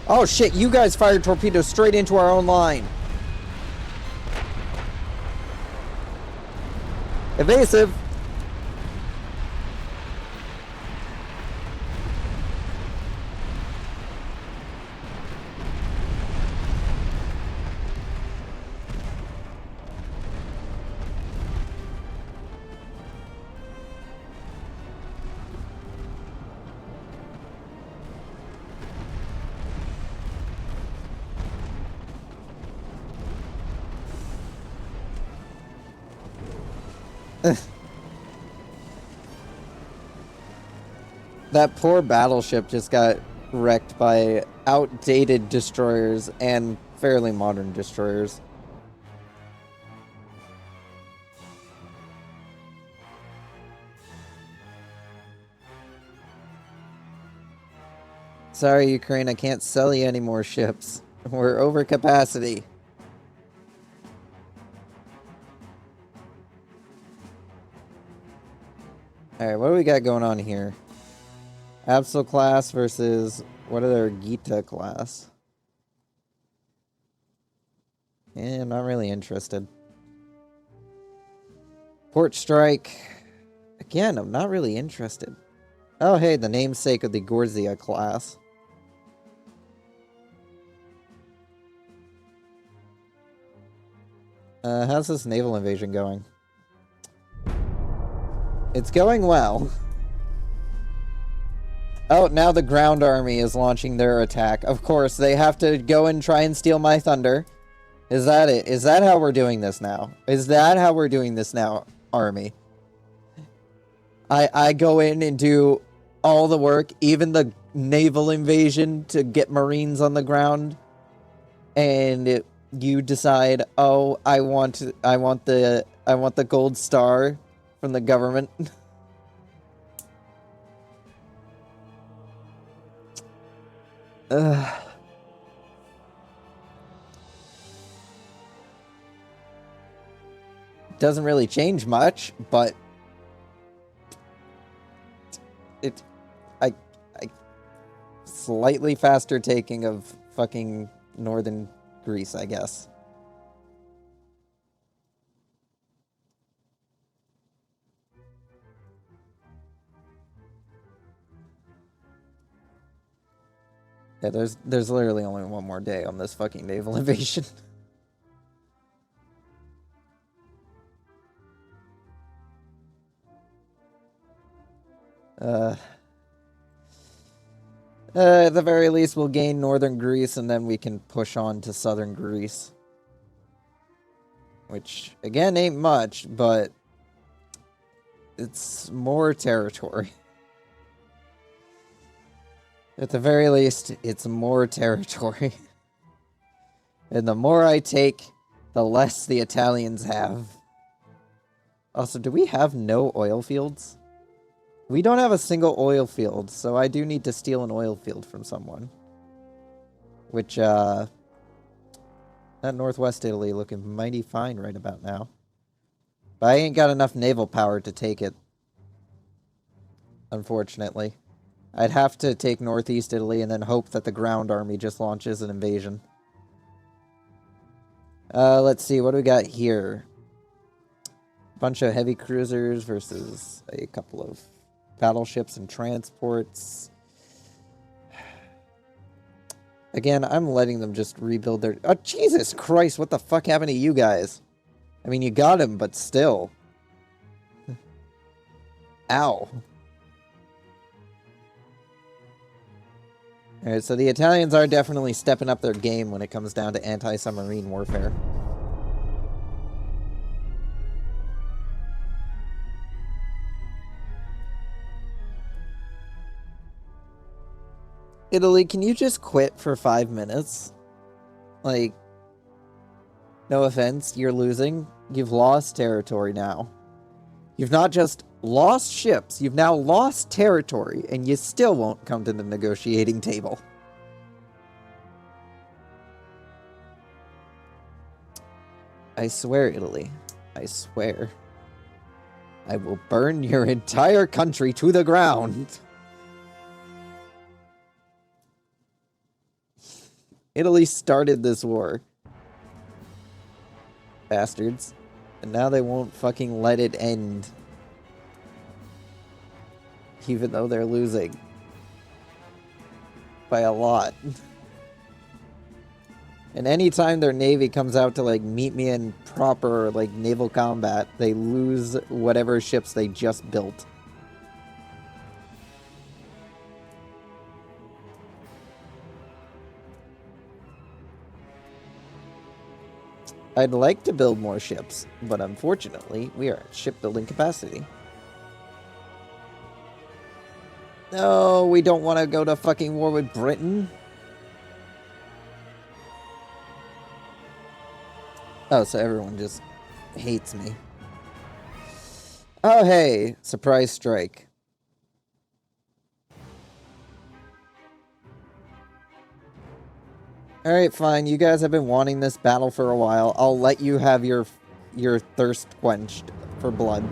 Oh, shit. You guys fired torpedoes straight into our own line. Evasive. That poor battleship just got wrecked by outdated destroyers and fairly modern destroyers. Sorry, Ukraine, I can't sell you any more ships. We're over capacity. Alright, what do we got going on here? Absol class versus, what are their Gita class? Yeah, I'm not really interested. Port Strike. Again, I'm not really interested. Oh, hey, the namesake of the Gorzia class. How's this naval invasion going? It's going well. Oh, now the ground army is launching their attack. Of course, they have to go and try and steal my thunder. Is that it? Is that how we're doing this now? Is that how we're doing this now, army? I go in and do all the work, even the naval invasion to get Marines on the ground, and you decide, oh, I want the gold star from the government. Doesn't really change much, but I slightly faster taking of fucking northern Greece, I guess. Yeah, there's literally only one more day on this fucking naval invasion. At the very least, we'll gain northern Greece, and then we can push on to southern Greece. Which, again, ain't much, but it's more territory. At the very least, it's more territory. And the more I take, the less the Italians have. Also, do we have no oil fields? We don't have a single oil field, so I do need to steal an oil field from someone. Which, that Northwest Italy looking mighty fine right about now. But I ain't got enough naval power to take it. Unfortunately. I'd have to take Northeast Italy and then hope that the ground army just launches an invasion. Let's see, what do we got here? Bunch of heavy cruisers versus a couple of battleships and transports. Again, I'm letting them just rebuild their... Oh, Jesus Christ, what the fuck happened to you guys? I mean, you got him, but still. Ow. Alright, so the Italians are definitely stepping up their game when it comes down to anti-submarine warfare. Italy, can you just quit for 5 minutes? Like, no offense, you're losing. You've lost territory now. You've not just lost ships, you've now lost territory, and you still won't come to the negotiating table. I swear, Italy. I swear. I will burn your entire country to the ground. Italy started this war. Bastards. And now they won't fucking let it end. Even though they're losing. By a lot. And anytime their navy comes out to, like, meet me in proper, like, naval combat, they lose whatever ships they just built. I'd like to build more ships, but unfortunately, we are at shipbuilding capacity. No, we don't want to go to fucking war with Britain. Oh, so everyone just hates me. Oh, hey, surprise strike. Alright, fine. You guys have been wanting this battle for a while. I'll let you have your thirst quenched for blood.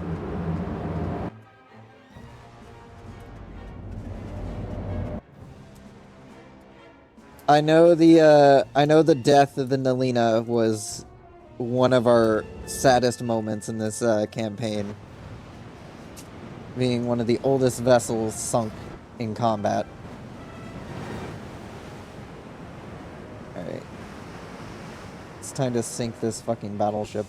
I know the death of the Nalina was one of our saddest moments in this campaign. Being one of the oldest vessels sunk in combat. Alright. It's time to sink this fucking battleship.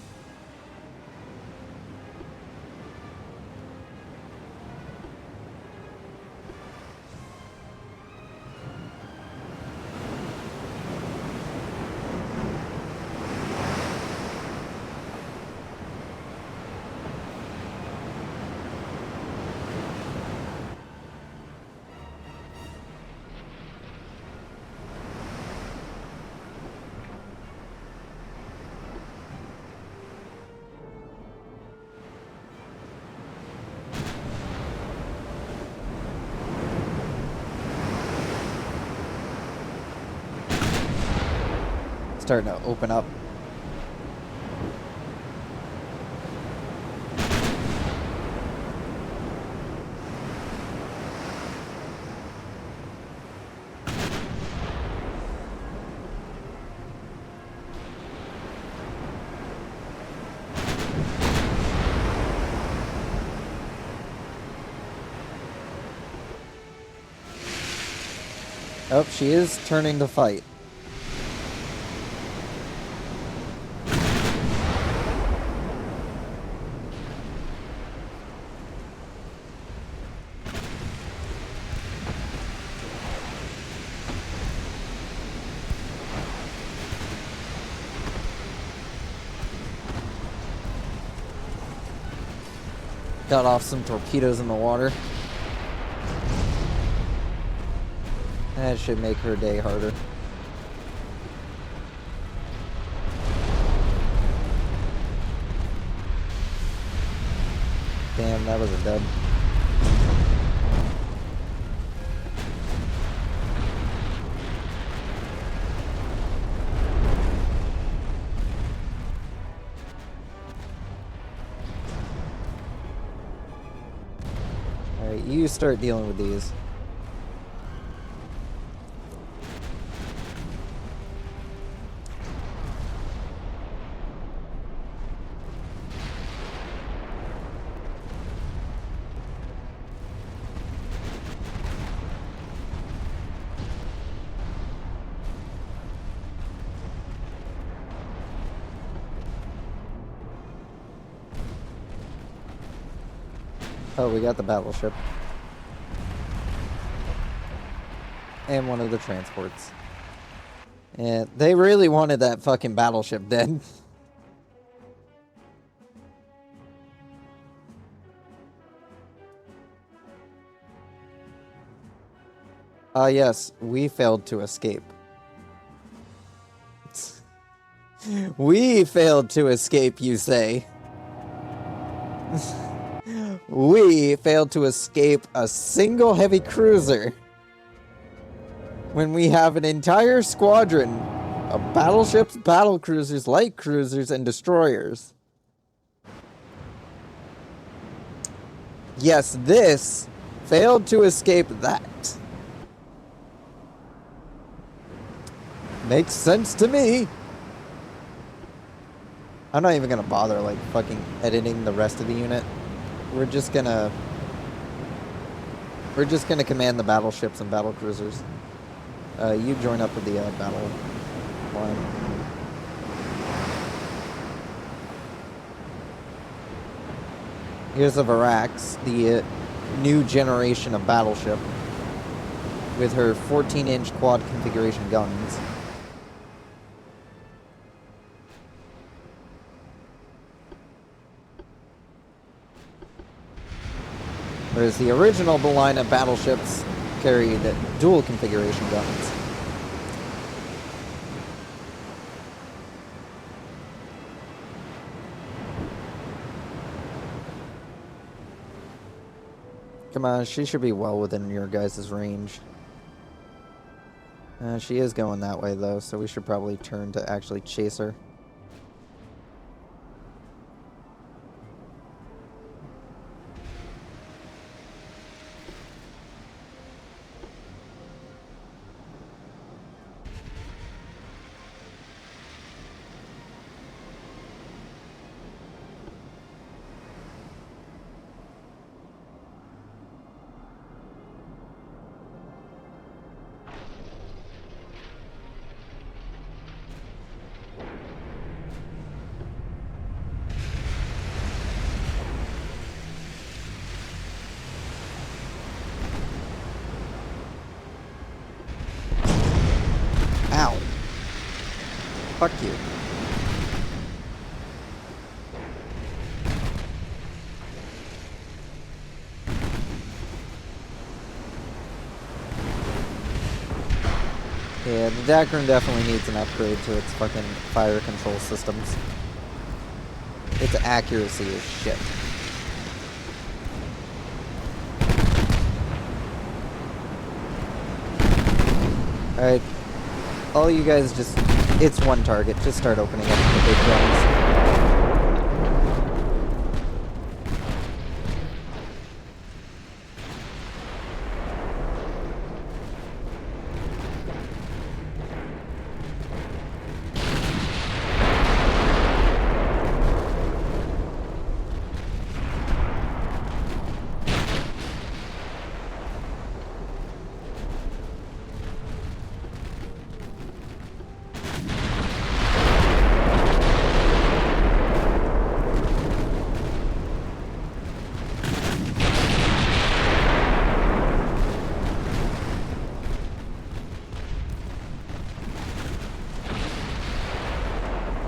Starting to open up. Oh, she is turning to fight. Got off some torpedoes in the water. That should make her day harder. Damn, that was a dub. Alright, you start dealing with these. Oh, we got the battleship. And one of the transports. Yeah, they really wanted that fucking battleship dead. Yes, we failed to escape. We failed to escape, you say? We failed to escape a single heavy cruiser when we have an entire squadron of battleships, battle cruisers, light cruisers, and destroyers. Yes, this failed to escape that. Makes sense to me. I'm not even gonna bother, like, fucking editing the rest of the unit. We're just gonna command the battleships and battle cruisers. You join up with the battle line. Here's the Valac, the new generation of battleship with her 14-inch quad configuration guns. Whereas the original line of battleships carried dual configuration guns. Come on, she should be well within your guys' range. She is going that way though, so we should probably turn to actually chase her. Ow. Fuck you. Yeah, the Dacron definitely needs an upgrade to its fucking fire control systems. Its accuracy is shit. Alright. All you guys just... It's one target. Just start opening up the big guns.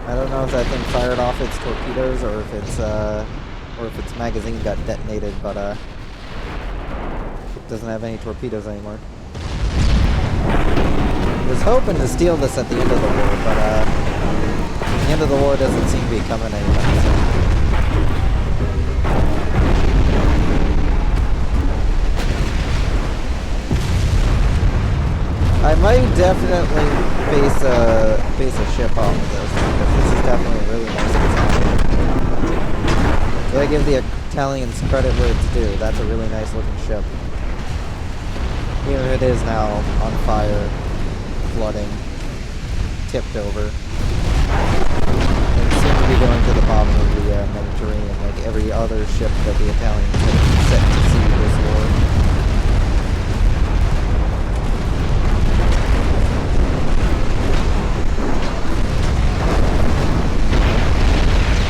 I don't know if that thing fired off its torpedoes or if its magazine got detonated, but it doesn't have any torpedoes anymore. I was hoping to steal this at the end of the war, but the end of the war doesn't seem to be coming anytime soon. I might definitely base a ship off of this, because this is definitely a really nice design. Gotta give the Italians credit where it's due. That's a really nice looking ship. Even if it is now on fire, flooding, tipped over. It seems to be going to the bottom of the Mediterranean, like every other ship that the Italians have set to sea this war.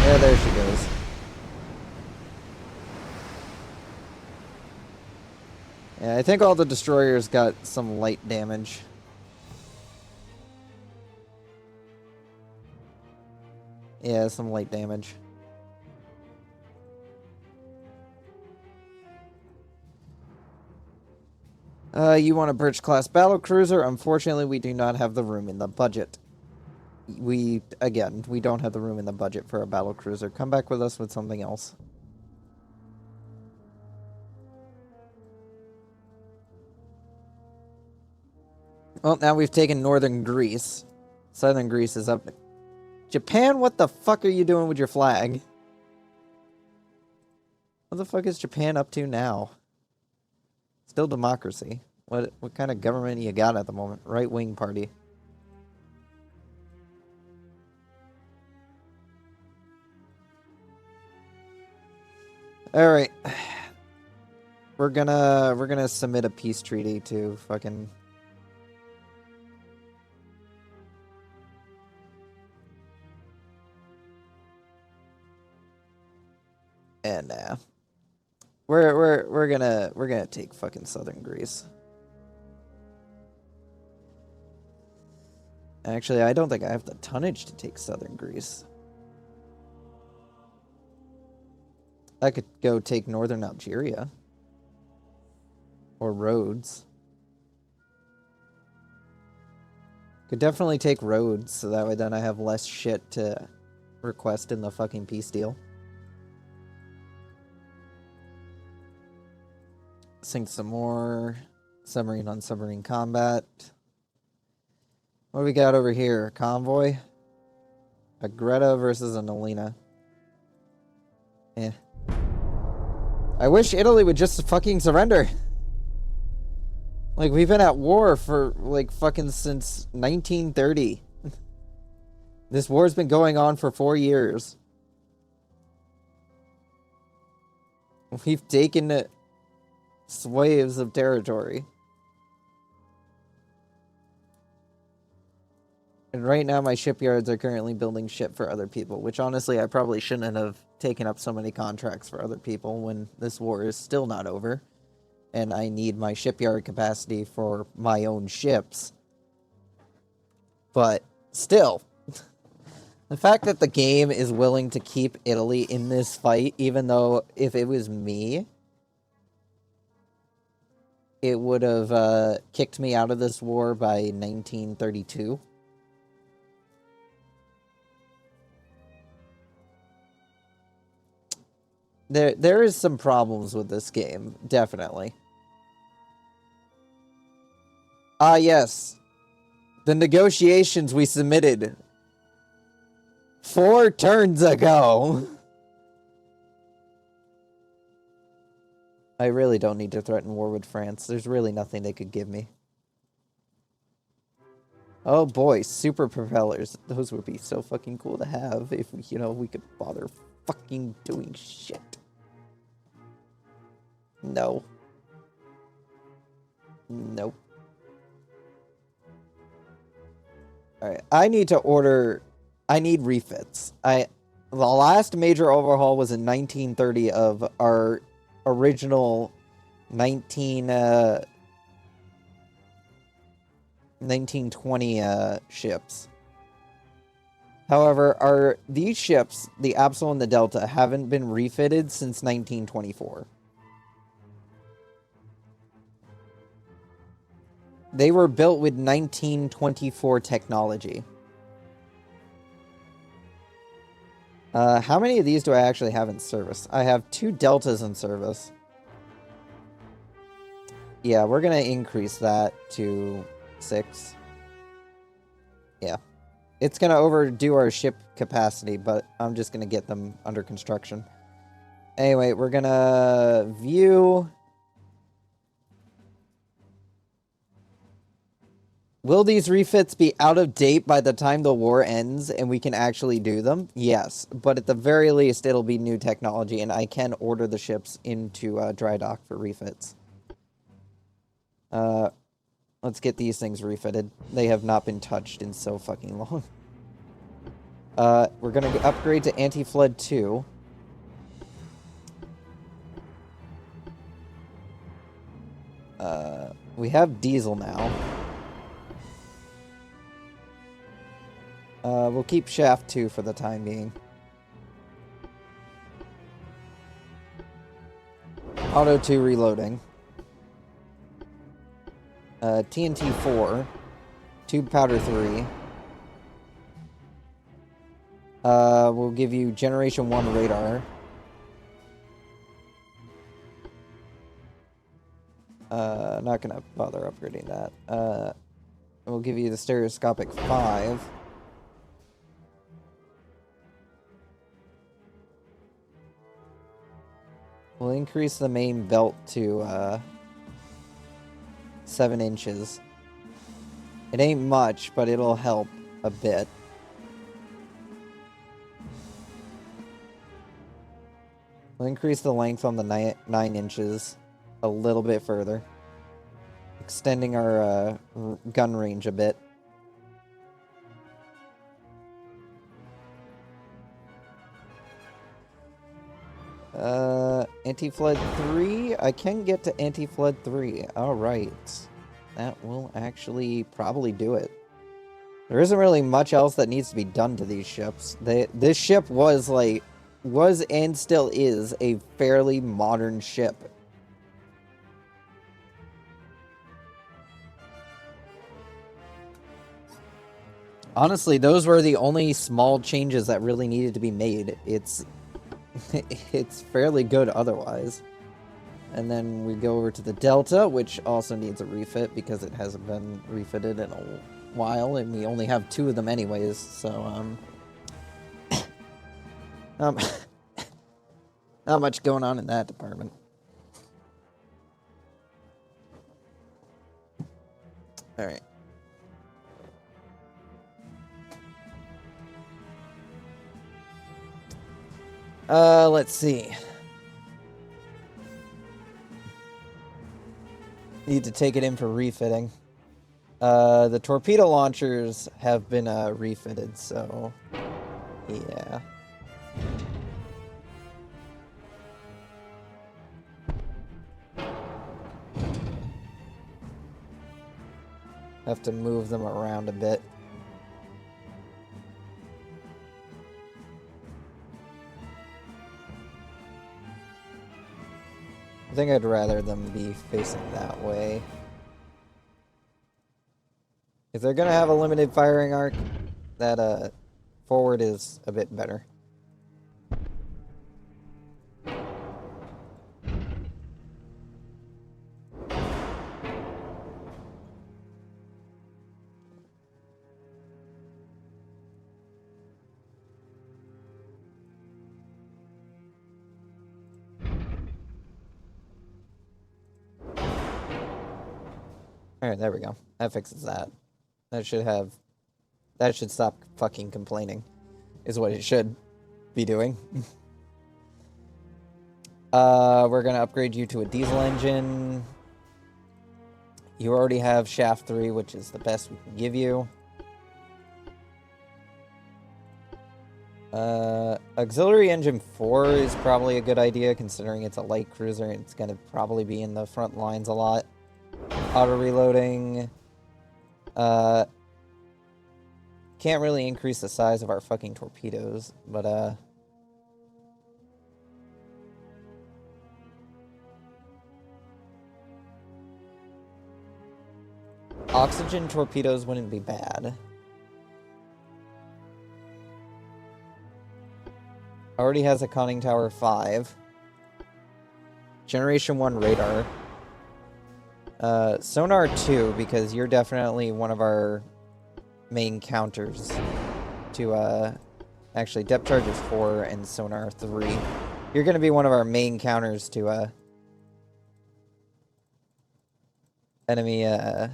Yeah, there she goes. Yeah, I think all the destroyers got some light damage. Yeah, some light damage. You want a Birch-class battlecruiser? Unfortunately, we do not have the room in the budget. Again, we don't have the room in the budget for a battlecruiser. Come back with us with something else. Well, now we've taken northern Greece. Southern Greece is up. Japan, what the fuck are you doing with your flag? What the fuck is Japan up to now? Still democracy. What kind of government you got at the moment? Right-wing party. Alright. We're gonna submit a peace treaty to fucking... And we're gonna take fucking southern Greece. Actually, I don't think I have the tonnage to take southern Greece. I could go take northern Algeria. Or Rhodes. Could definitely take Rhodes, so that way then I have less shit to request in the fucking peace deal. Sink some more. Submarine on submarine combat. What do we got over here? Convoy? A Greta versus an Alina. Eh. I wish Italy would just fucking surrender. Like, we've been at war for, like, fucking since 1930. This war's been going on for 4 years. We've taken swathes of territory. And right now my shipyards are currently building ship for other people, which honestly I probably shouldn't have taken up so many contracts for other people when this war is still not over. And I need my shipyard capacity for my own ships. But still, the fact that the game is willing to keep Italy in this fight, even though if it was me, it would have kicked me out of this war by 1932. There is some problems with this game, definitely. Ah, yes. The negotiations we submitted 4 turns ago. I really don't need to threaten war with France. There's really nothing they could give me. Oh boy, super propellers. Those would be so fucking cool to have if, you know, we could bother fucking doing shit. No. Nope. Alright, I need refits. The last major overhaul was in 1930 of our original 1920 ships. However, these ships, the Absol and the Delta, haven't been refitted since 1924. They were built with 1924 technology. How many of these do I actually have in service? I have 2 Deltas in service. Yeah, we're going to increase that to 6. Yeah. It's going to overdo our ship capacity, but I'm just going to get them under construction. Anyway, we're going to view... Will these refits be out of date by the time the war ends and we can actually do them? Yes, but at the very least, it'll be new technology, and I can order the ships into dry dock for refits. Let's get these things refitted. They have not been touched in so fucking long. We're going to upgrade to Anti-Flood 2. We have diesel now. We'll keep shaft 2 for the time being. Auto 2 reloading. TNT 4. Tube powder 3. We'll give you generation 1 radar. Not gonna bother upgrading that. We'll give you the stereoscopic 5. We'll increase the main belt to 7 inches. It ain't much, but it'll help a bit. We'll increase the length on the 9 inches a little bit further, extending our gun range a bit. Anti-flood 3? I can get to anti-flood 3. Alright. That will actually probably do it. There isn't really much else that needs to be done to these ships. This ship was and still is a fairly modern ship. Honestly, those were the only small changes that really needed to be made. It's fairly good otherwise. And then we go over to the Delta, which also needs a refit because it hasn't been refitted in a while, and we only have 2 of them anyways, so, not much going on in that department. Alright. Let's see. Need to take it in for refitting. The torpedo launchers have been refitted, so yeah. Have to move them around a bit. I think I'd rather them be facing that way. If they're gonna have a limited firing arc, that forward is a bit better. Alright, there we go. That fixes that. That should stop fucking complaining. Is what it should be doing. We're gonna upgrade you to a diesel engine. You already have shaft 3, which is the best we can give you. Auxiliary engine 4 is probably a good idea, considering it's a light cruiser and it's gonna probably be in the front lines a lot. Auto reloading. Can't really increase the size of our fucking torpedoes, but oxygen torpedoes wouldn't be bad. Already has a conning tower 5. Generation 1 radar. Sonar 2, because you're definitely one of our main counters to, actually, depth charge is 4 and sonar 3. You're gonna be one of our main counters to, enemy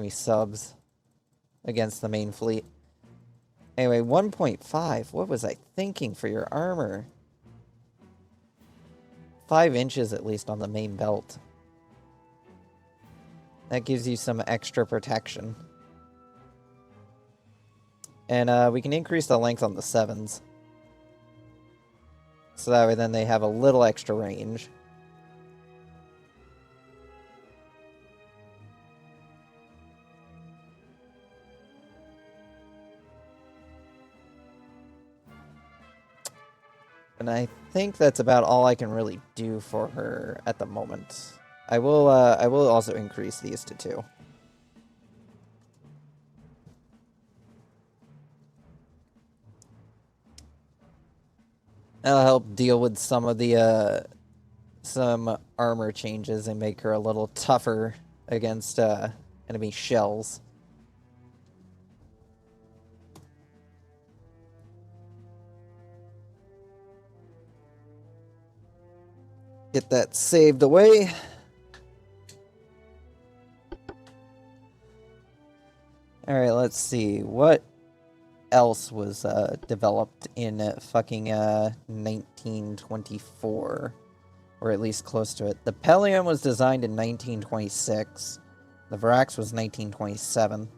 subs against the main fleet. Anyway, 1.5. What was I thinking for your armor? 5 inches at least on the main belt. That gives you some extra protection. And we can increase the length on the 7s. So that way then they have a little extra range. And I think that's about all I can really do for her at the moment. I will also increase these to 2. That'll help deal with some of the, some armor changes and make her a little tougher against, enemy shells. Get that saved away. Alright, let's see. What else was developed in fucking 1924? Or at least close to it. The Pelion was designed in 1926. The Valac was 1927.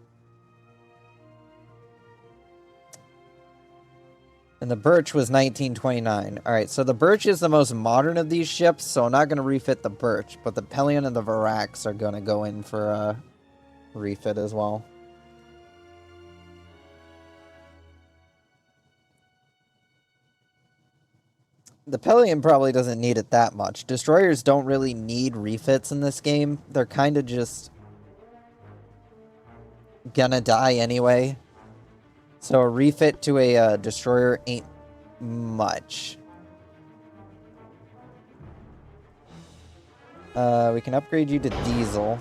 And the Birch was 1929. Alright, so the Birch is the most modern of these ships, so I'm not going to refit the Birch. But the Pelion and the Valac are going to go in for a refit as well. The Pelion probably doesn't need it that much. Destroyers don't really need refits in this game. They're kind of just gonna die anyway. So a refit to a destroyer ain't much. We can upgrade you to diesel.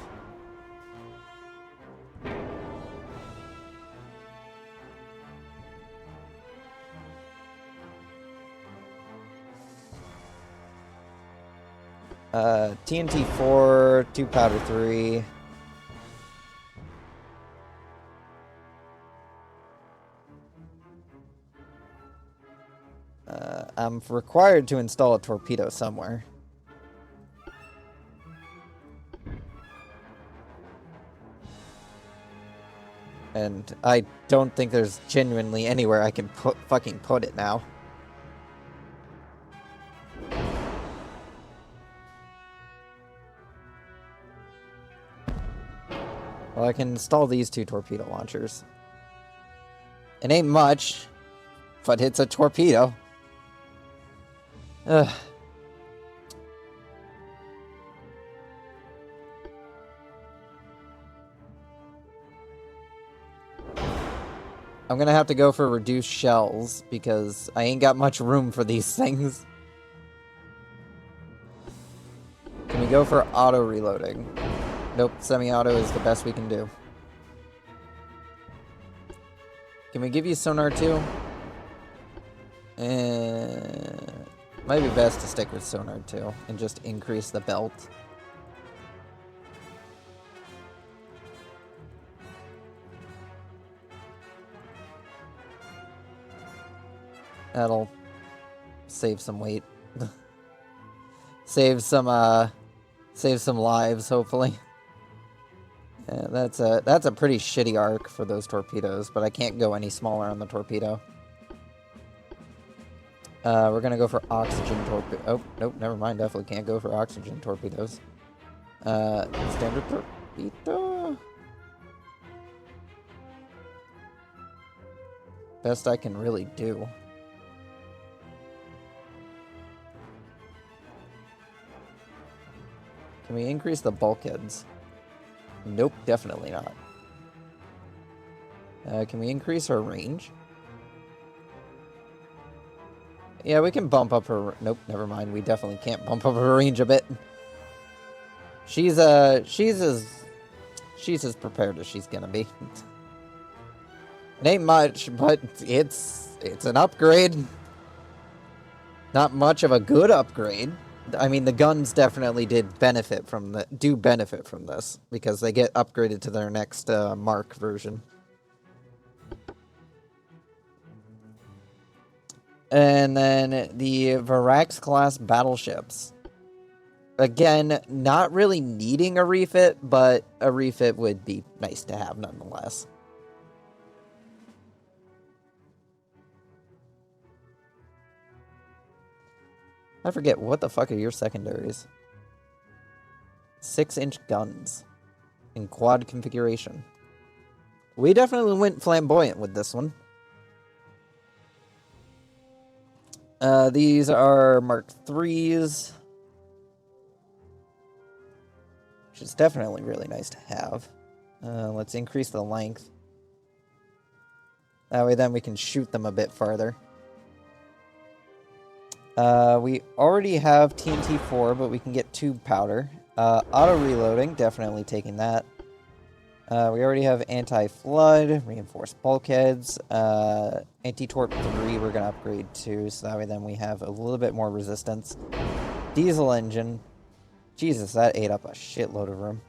TNT 4, 2 powder 3. I'm required to install a torpedo somewhere. And I don't think there's genuinely anywhere I can fucking put it now. Well, I can install these 2 torpedo launchers. It ain't much, but it's a torpedo. Ugh. I'm gonna have to go for reduced shells, because I ain't got much room for these things. Can we go for auto-reloading? Nope, semi-auto is the best we can do. Can we give you sonar too? Might be best to stick with sonar too, and just increase the belt. That'll save some weight. save some lives, hopefully. Yeah, that's a pretty shitty arc for those torpedoes, but I can't go any smaller on the torpedo. We're gonna go for oxygen torpedo. Oh, nope, never mind. Definitely can't go for oxygen torpedoes. Standard torpedo. Best I can really do. Can we increase the bulkheads? Nope, definitely not. Can we increase her range? Yeah, we can bump up her... Nope, never mind. We definitely can't bump up her range a bit. She's as prepared as she's gonna be. It ain't much, but it's an upgrade. Not much of a good upgrade. I mean, the guns definitely do benefit from this, because they get upgraded to their next Mark version. And then the Valac class battleships. Again, not really needing a refit, but a refit would be nice to have nonetheless. I forget, what the fuck are your secondaries? 6-inch guns in quad configuration. We definitely went flamboyant with this one. These are Mark IIIs. Which is definitely really nice to have. Let's increase the length. That way then we can shoot them a bit farther. We already have TNT-4, but we can get tube powder. Auto-reloading, definitely taking that. We already have anti-flood, reinforced bulkheads. Anti-torp 3 we're going to upgrade to, so that way then we have a little bit more resistance. Diesel engine. Jesus, that ate up a shitload of room.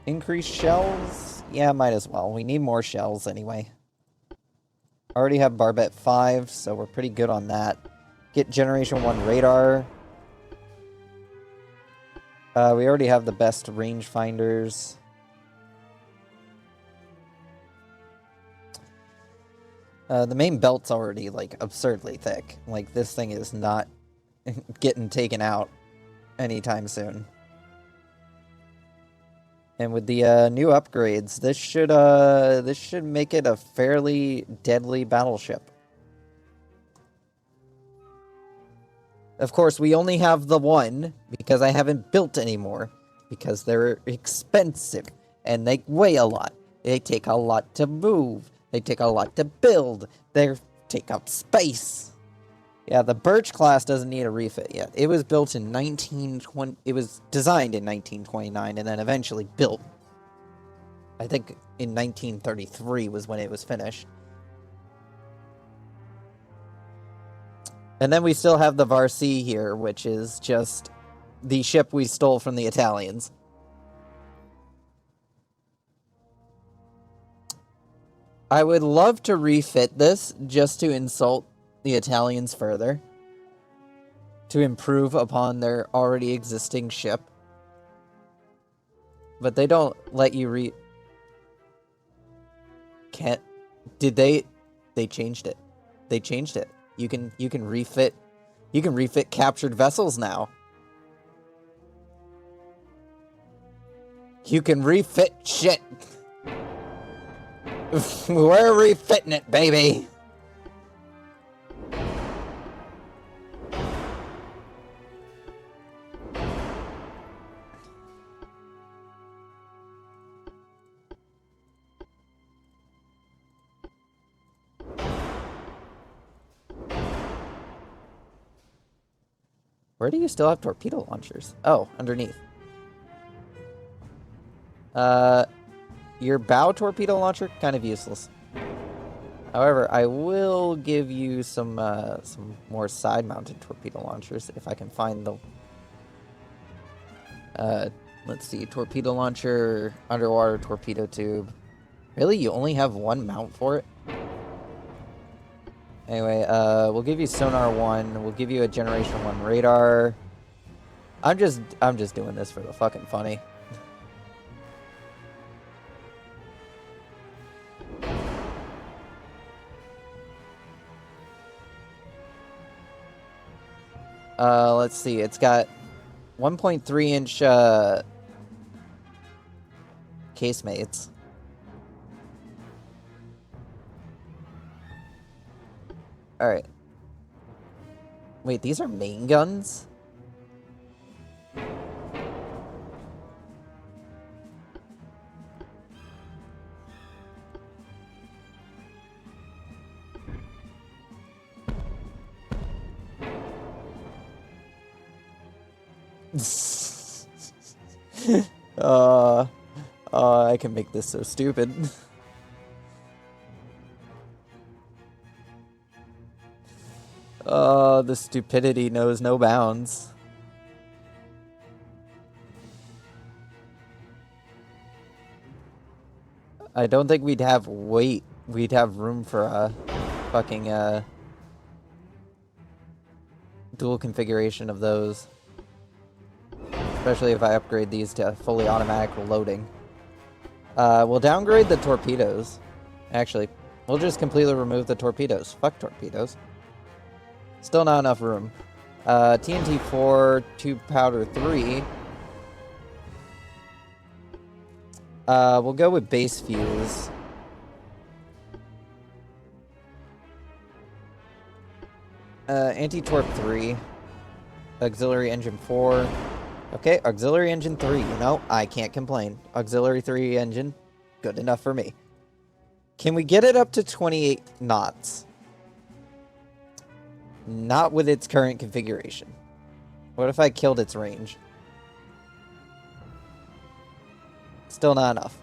Increase shells? Yeah, might as well. We need more shells anyway. Already have Barbette 5, so we're pretty good on that. Get Generation 1 radar. We already have the best rangefinders. The main belt's already, like, absurdly thick. Like, this thing is not getting taken out anytime soon. And with the new upgrades, this should make it a fairly deadly battleship. Of course, we only have the one, because I haven't built any more. Because they're expensive, and they weigh a lot. They take a lot to move. They take a lot to build. They take up space. Yeah, the Birch class doesn't need a refit yet. It was built in 1920... It was designed in 1929 and then eventually built. I think in 1933 was when it was finished. And then we still have the Varsi here, which is just the ship we stole from the Italians. I would love to refit this just to insult the Italians further, to improve upon their already existing ship. But they don't let you Can't... Did they... They changed it. They changed it. You can refit... You can refit captured vessels now. You can refit shit. We're refitting it, baby. Where do you still have torpedo launchers? Oh, underneath. Your bow torpedo launcher, kind of useless. However, I will give you some more side-mounted torpedo launchers if I can find the... let's see, torpedo launcher, underwater torpedo tube. Really? You only have one mount for it? Anyway, we'll give you sonar 1. We'll give you a generation 1 radar. I'm just doing this for the fucking funny. Let's see. It's got 1.3-inch casemates. Alright. Wait, these are main guns? I can make this so stupid. The stupidity knows no bounds. I don't think we'd have weight. We'd have room for a fucking dual configuration of those. Especially if I upgrade these to fully automatic loading. We'll downgrade the torpedoes. Actually, we'll just completely remove the torpedoes. Fuck torpedoes. Still not enough room. TNT 4, tube powder 3. We'll go with base fuse. Anti-torp 3. Auxiliary engine 4. Okay, auxiliary engine 3. You know, I can't complain. Auxiliary 3 engine, good enough for me. Can we get it up to 28 knots? Not with its current configuration. What if I killed its range? Still not enough.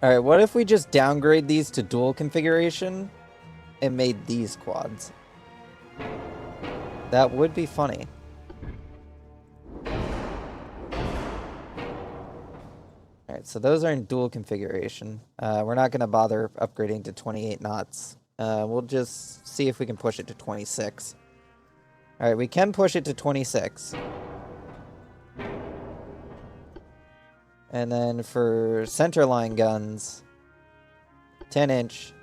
Alright, what if we just downgrade these to dual configuration and made these quads? That would be funny. Alright, so those are in dual configuration. We're not going to bother upgrading to 28 knots. We'll just see if we can push it to 26. Alright, we can push it to 26. And then for centerline guns, 10-inch.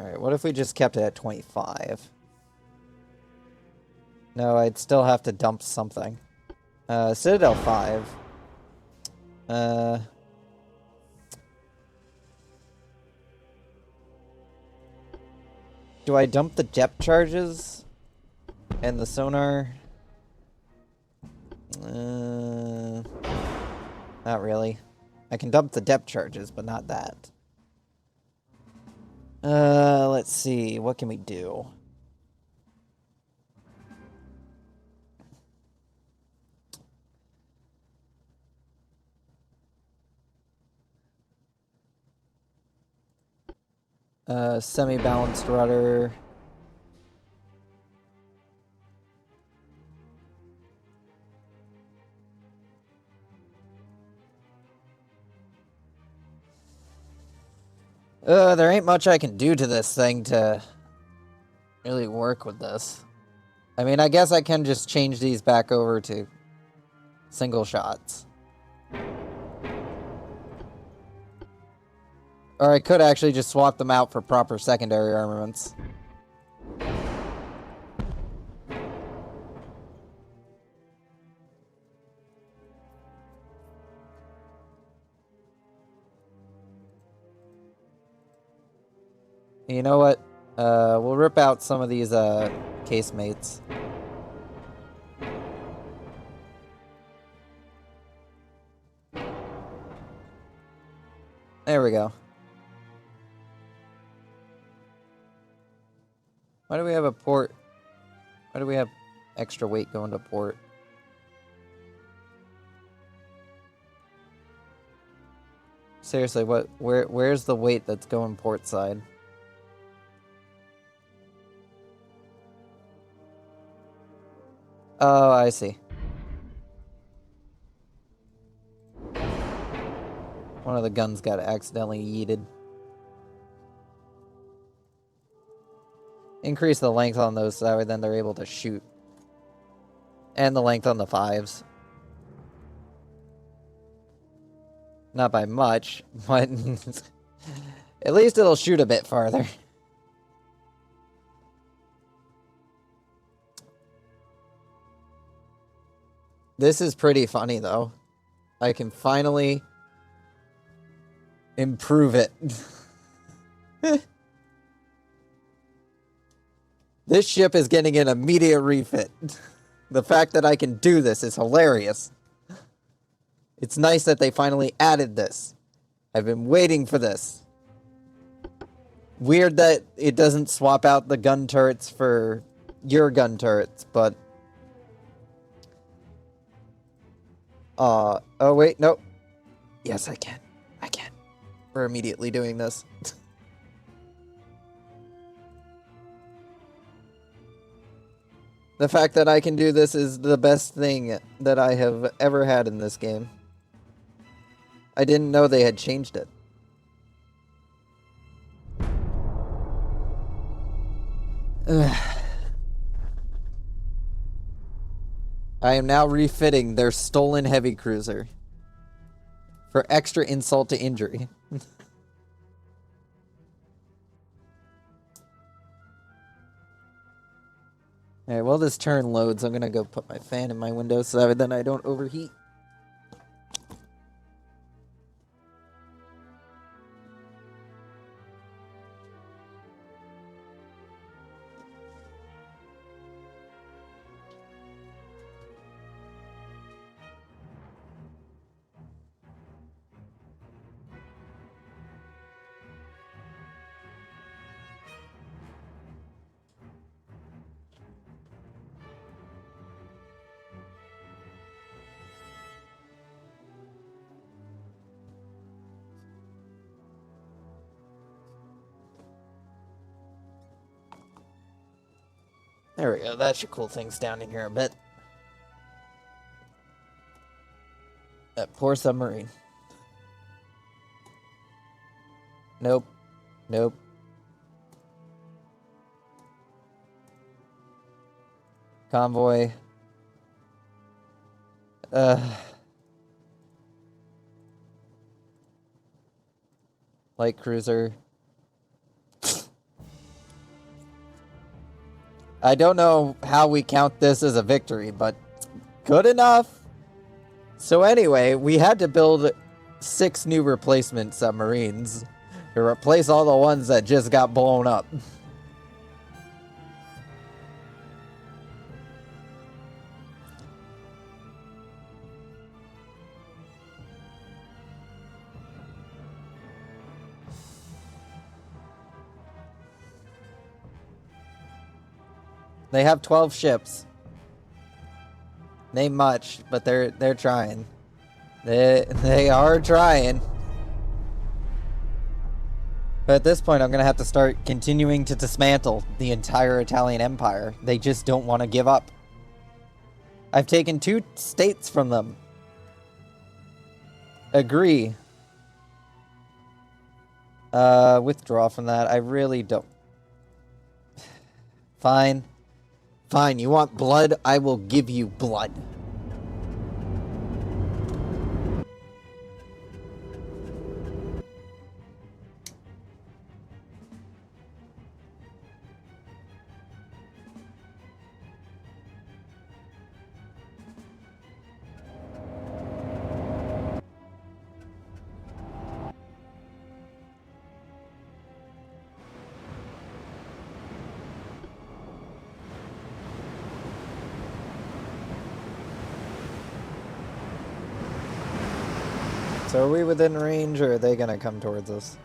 Alright, what if we just kept it at 25? No, I'd still have to dump something. Citadel 5. Do I dump the depth charges and the sonar? Not really. I can dump the depth charges, but not that. Let's see. What can we do? Semi-balanced rudder. There ain't much I can do to this thing to really work with this. I mean, I guess I can just change these back over to single shots. Or I could actually just swap them out for proper secondary armaments. You know what? We'll rip out some of these casemates. There we go. Why do we have a port? Why do we have extra weight going to port? Seriously, where's the weight that's going port side? Oh, I see. One of the guns got accidentally yeeted. Increase the length on those so that way then they're able to shoot. And the length on the 5s. Not by much, but at least it'll shoot a bit farther. This is pretty funny, though. I can finally improve it. This ship is getting an immediate refit. The fact that I can do this is hilarious. It's nice that they finally added this. I've been waiting for this. Weird that it doesn't swap out the gun turrets for your gun turrets, but... oh wait, nope. Yes, I can. I can. We're immediately doing this. The fact that I can do this is the best thing that I have ever had in this game. I didn't know they had changed it. I am now refitting their stolen heavy cruiser. For extra insult to injury. Alright, while this turn loads, I'm gonna go put my fan in my window so that I don't overheat. There we go, that should cool things down in here a bit. That poor submarine. Nope. Nope. Convoy. Light cruiser. I don't know how we count this as a victory, but good enough. So anyway, we had to build 6 new replacement submarines to replace all the ones that just got blown up. They have 12 ships. Ain't much, but they're trying. They are trying. But at this point, I'm gonna have to start continuing to dismantle the entire Italian Empire. They just don't want to give up. I've taken 2 states from them. Agree. Withdraw from that. I really don't. Fine. Fine, you want blood? I will give you blood. So are we within range, or are they gonna come towards us?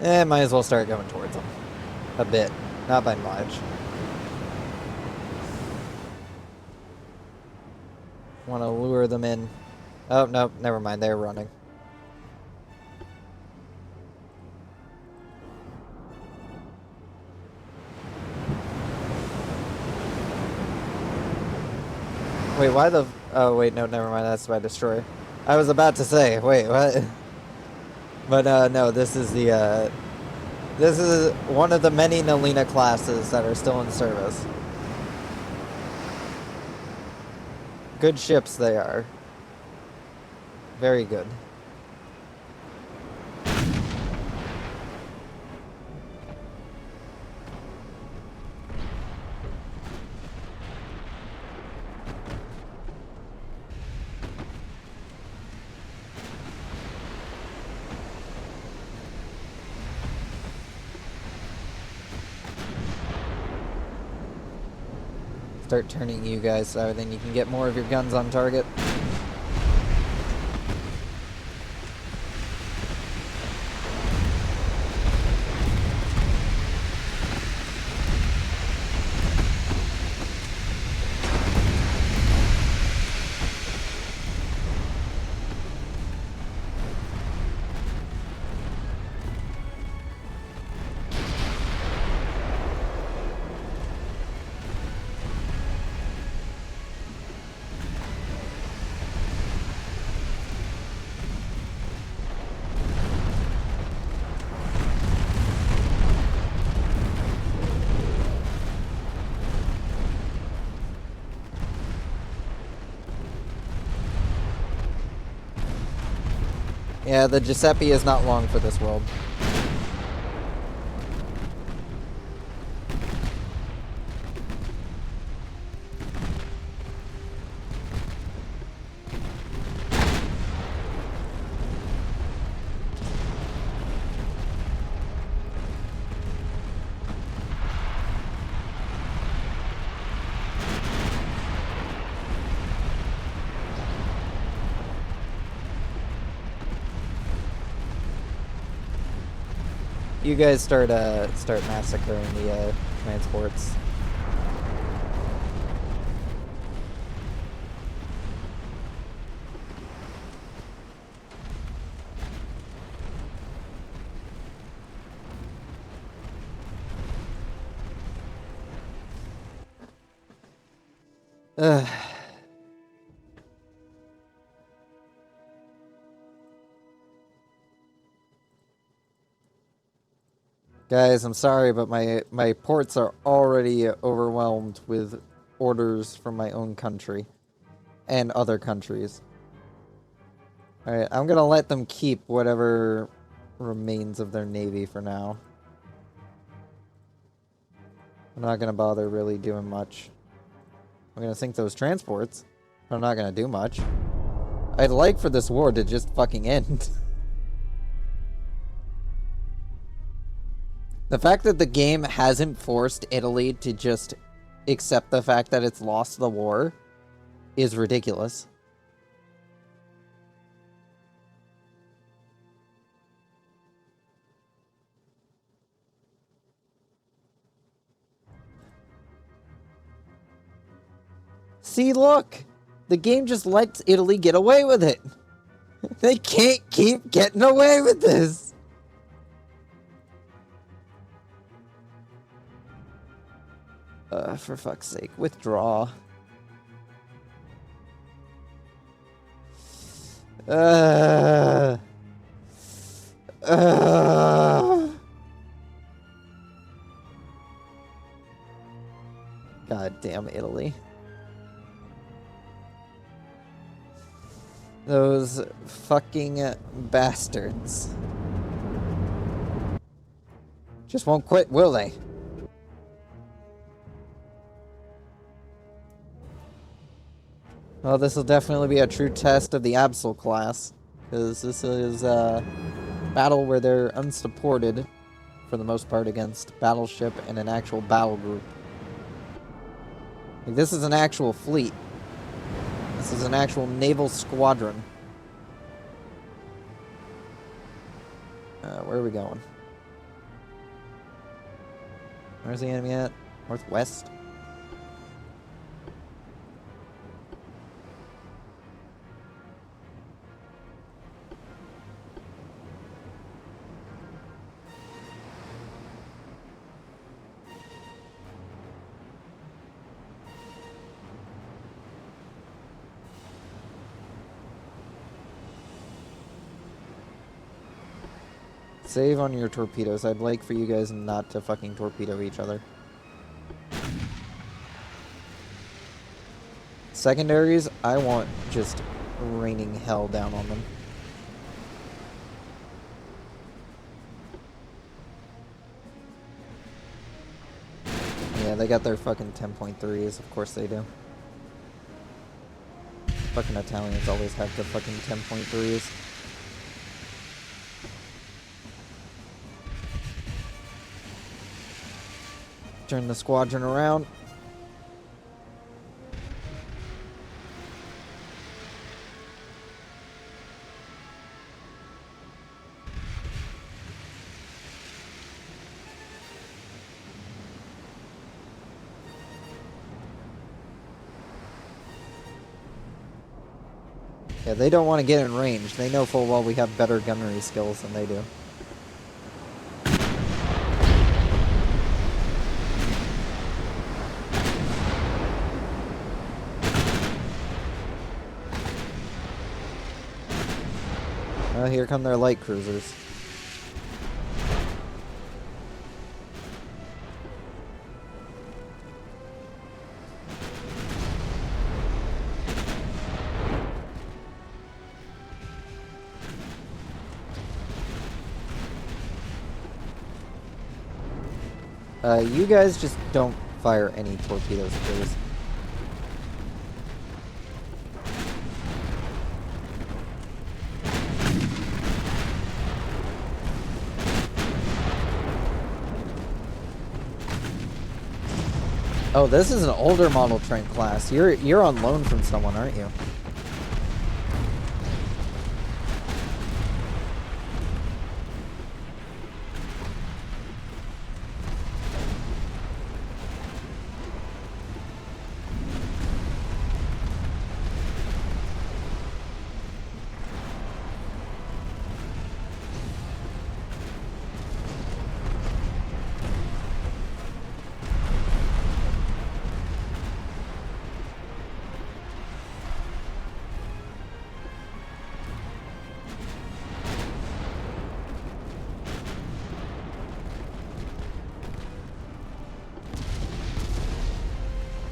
Might as well start going towards them. A bit. Not by much. Want to lure them in. Oh, no, never mind. They're running. Wait, why the... Oh, wait, no, never mind. That's by destroyer. I was about to say, wait, what? But, no, this is the, this is one of the many Nalina classes that are still in service. Good ships they are. Very good. Start turning you guys so then you can get more of your guns on target. Yeah, the Giuseppe is not long for this world. You guys start massacring the transports. Ugh. Guys, I'm sorry, but my ports are already overwhelmed with orders from my own country and other countries. Alright, I'm gonna let them keep whatever remains of their navy for now. I'm not gonna bother really doing much. I'm gonna sink those transports, but I'm not gonna do much. I'd like for this war to just fucking end. The fact that the game hasn't forced Italy to just accept the fact that it's lost the war is ridiculous. See, look! The game just lets Italy get away with it! They can't keep getting away with this! For fuck's sake, withdraw. God damn Italy. Those fucking bastards. Just won't quit, will they? Well, this will definitely be a true test of the Absol class, because this is a battle where they're unsupported, for the most part, against battleship and an actual battle group. Like, this is an actual fleet. This is an actual naval squadron. Where are we going? Where's the enemy at? Northwest? Save on your torpedoes. I'd like for you guys not to fucking torpedo each other. Secondaries, I want just raining hell down on them. Yeah, they got their fucking 10.3s. Of course they do. Fucking Italians always have the fucking 10.3s. Turn the squadron around. Yeah, they don't want to get in range. They know full well we have better gunnery skills than they do. Well, here come their light cruisers. You guys just don't fire any torpedoes, please. Oh, this is an older model train class. You're on loan from someone, aren't you?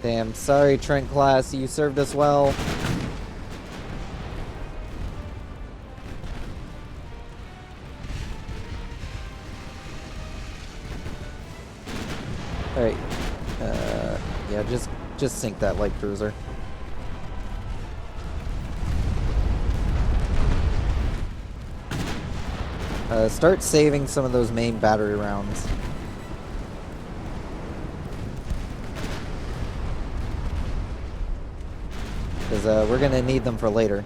Damn, sorry Trent class, you served us well. Alright. Yeah, just sink that light cruiser. Start saving some of those main battery rounds. Because we're going to need them for later.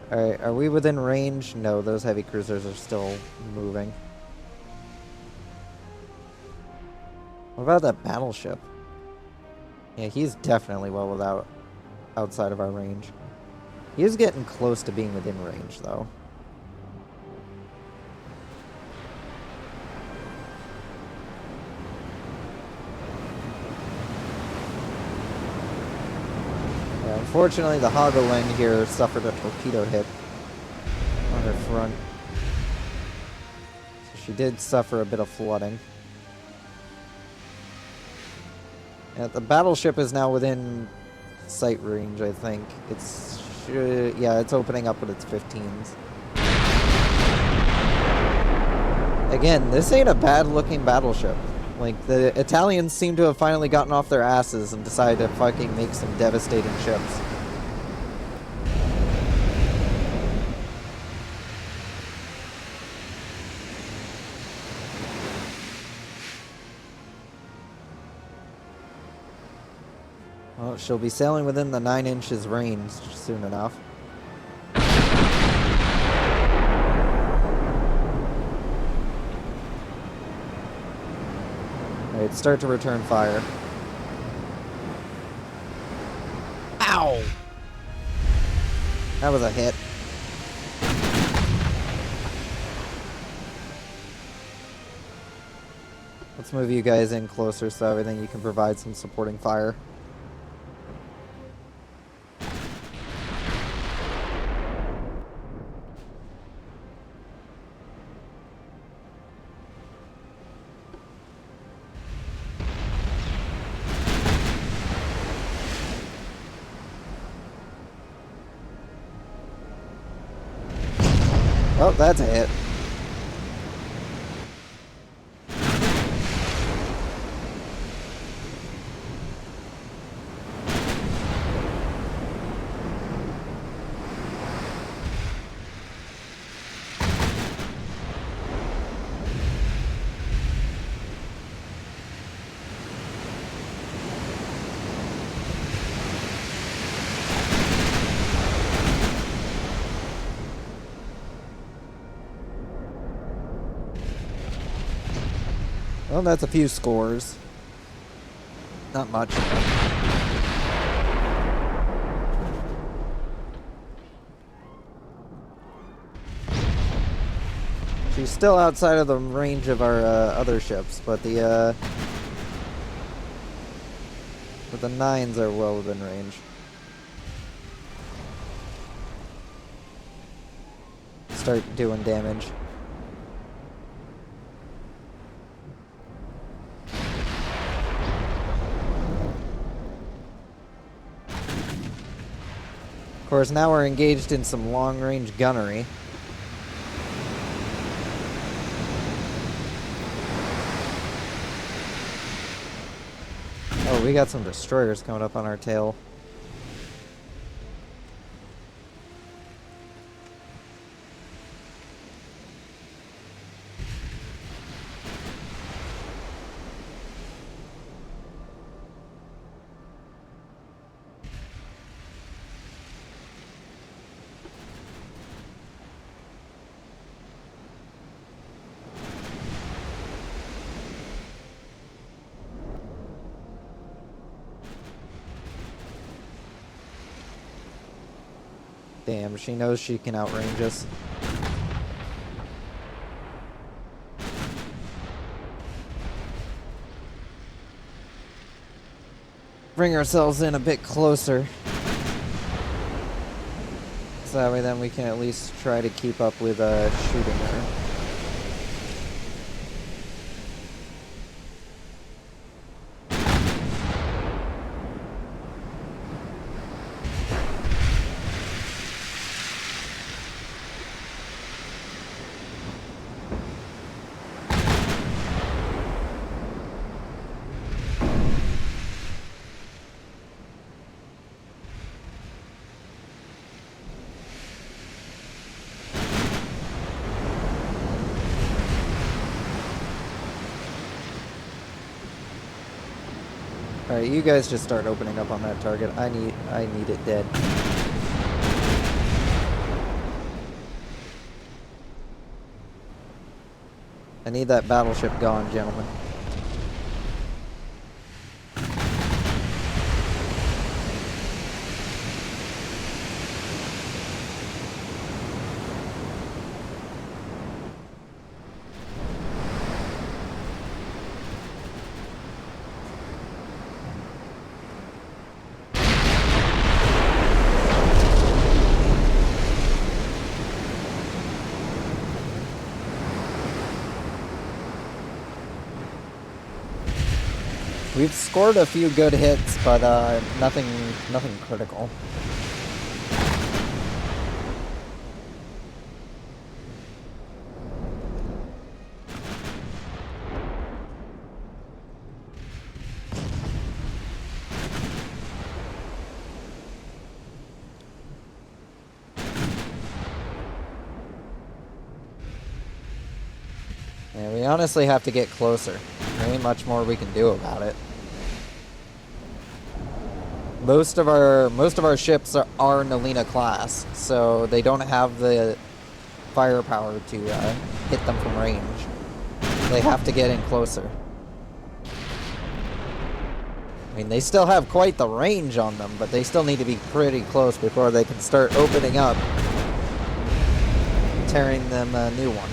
Alright, are we within range? No, those heavy cruisers are still moving. What about that battleship? Yeah, he's definitely well without outside of our range. He is getting close to being within range, though. Unfortunately, the Hagelin here suffered a torpedo hit on her front. So she did suffer a bit of flooding. Yeah, the battleship is now within sight range, I think. Yeah, it's opening up with its 15s. Again, this ain't a bad-looking battleship. Like, the Italians seem to have finally gotten off their asses and decided to fucking make some devastating ships. Well, she'll be sailing within the 9 inches range soon enough. Alright, start to return fire. Ow! That was a hit. Let's move you guys in closer so everything you can provide some supporting fire. Oh, that's a hit. Well, that's a few scores. Not much. She's still outside of the range of our other ships, but the 9s are well within range. Start doing damage. Of course, now we're engaged in some long-range gunnery. we got some destroyers coming up on our tail. Damn, she knows she can outrange us. Bring ourselves in a bit closer. So that way then we can at least try to keep up with shooting her. Alright, you guys just start opening up on that target. I need it dead. I need that battleship gone, gentlemen. We've scored a few good hits, but nothing critical. Yeah, we honestly have to get closer. There ain't much more we can do about it. Most of our ships are Nalina class, so they don't have the firepower to hit them from range. They have to get in closer. I mean, they still have quite the range on them, but they still need to be pretty close before they can start opening up, tearing them a new one.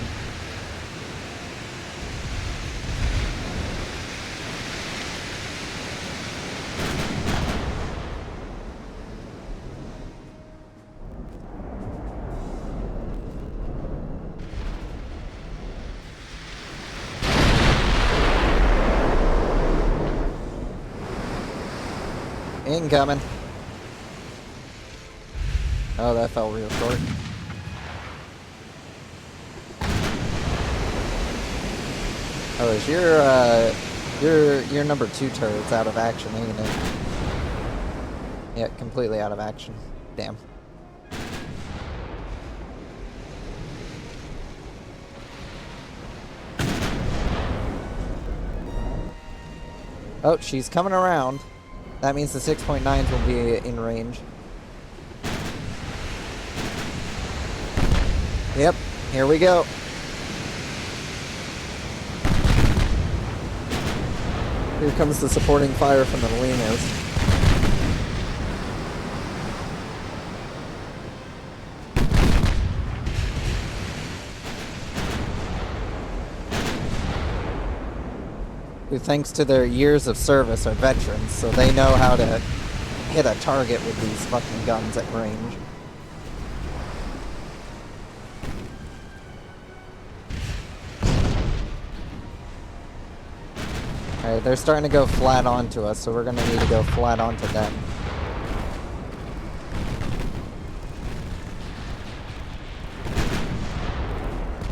Incoming. Oh, that fell real short. Oh, is your number 2 turret's out of action, ain't it? Yeah, completely out of action. Damn. Oh, she's coming around. That means the 6.9s will be in range. Yep, here we go. Here comes the supporting fire from the Nalinas. Who, thanks to their years of service, are veterans, so they know how to hit a target with these fucking guns at range. Alright, they're starting to go flat onto us, so we're gonna need to go flat onto them.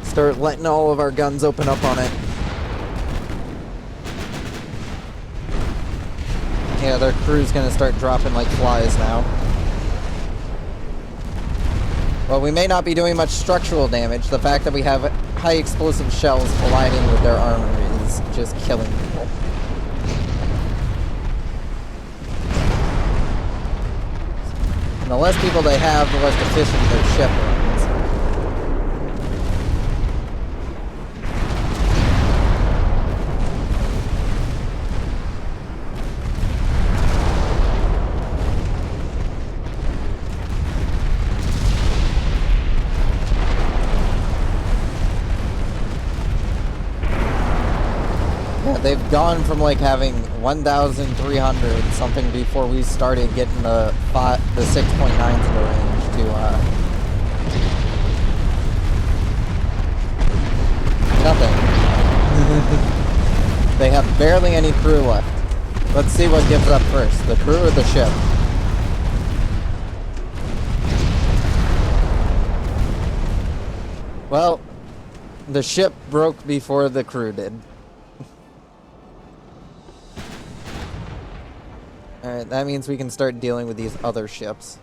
Start letting all of our guns open up on it. crew's gonna start dropping like flies now. Well, we may not be doing much structural damage. The fact that we have high explosive shells colliding with their armor is just killing people. And the less people they have, the less efficient their ship runs. They've gone from like having 1,300 something before we started getting the 6.9s in the range to nothing. They have barely any crew left. Let's see what gives up first, the crew or the ship. Well, the ship broke before the crew did. Alright, that means we can start dealing with these other ships.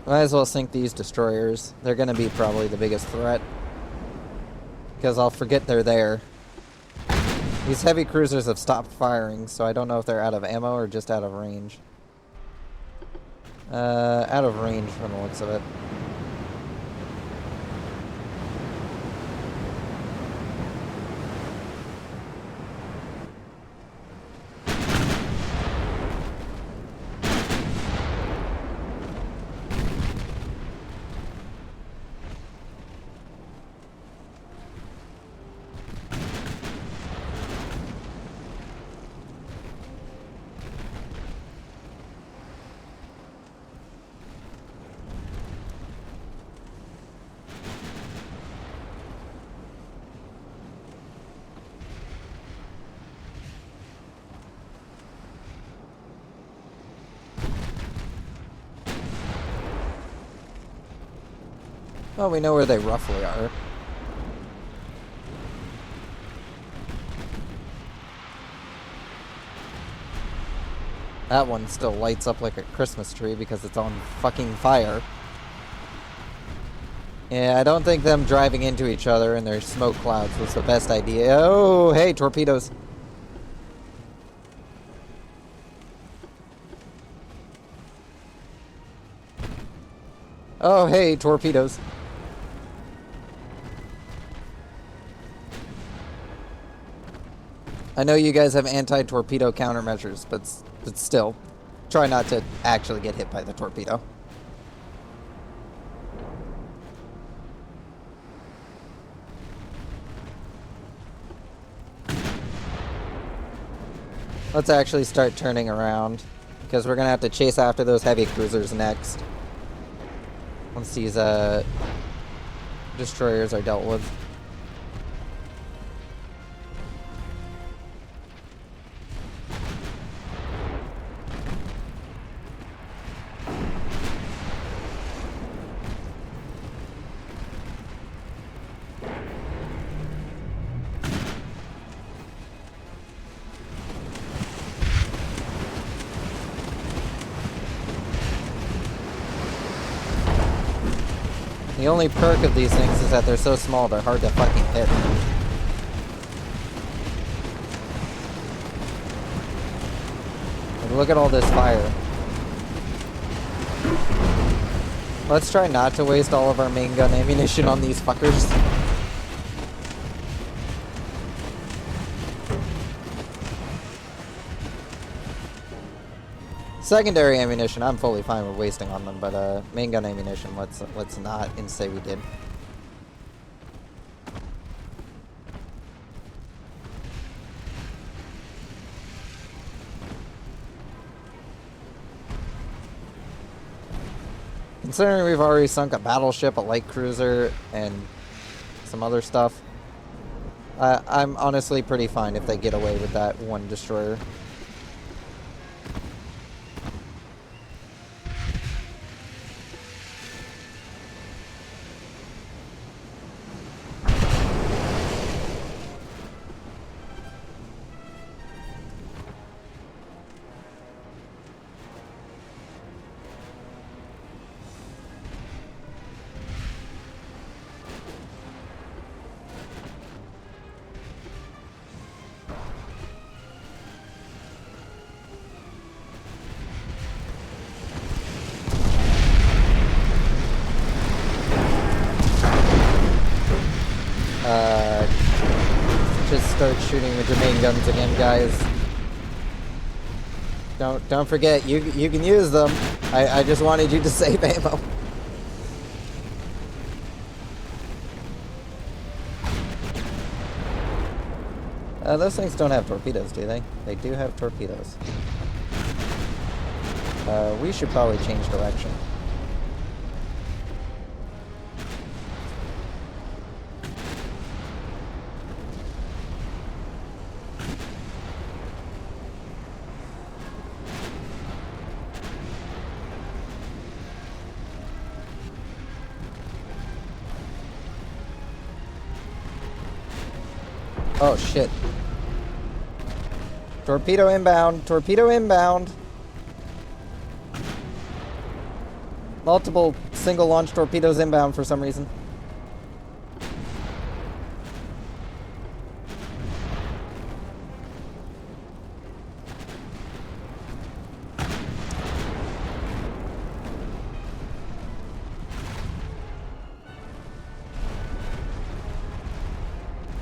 Might as well sink these destroyers. They're gonna be probably the biggest threat. Because I'll forget they're there. These heavy cruisers have stopped firing, so I don't know if they're out of ammo or just out of range. Out of range from the looks of it. Well, we know where they roughly are. That one still lights up like a Christmas tree because it's on fucking fire. Yeah, I don't think them driving into each other in their smoke clouds was the best idea. Oh, hey, torpedoes. Oh, hey, torpedoes. I know you guys have anti-torpedo countermeasures, but still, try not to actually get hit by the torpedo. Let's actually start turning around, because we're going to have to chase after those heavy cruisers next. Once these destroyers are dealt with. The only perk of these things is that they're so small, they're hard to fucking hit. Like, look at all this fire. Let's try not to waste all of our main gun ammunition on these fuckers. Secondary ammunition, I'm fully fine with wasting on them, but main gun ammunition, let's not and say we did. Considering we've already sunk a battleship, a light cruiser, and some other stuff, I'm honestly pretty fine if they get away with that one destroyer. Just start shooting with your main guns again, guys. Don't forget, you can use them. I just wanted you to save ammo. Those things don't have torpedoes, do they? They do have torpedoes. We should probably change direction. Oh shit. Torpedo inbound. Torpedo inbound. Multiple single launch torpedoes inbound for some reason.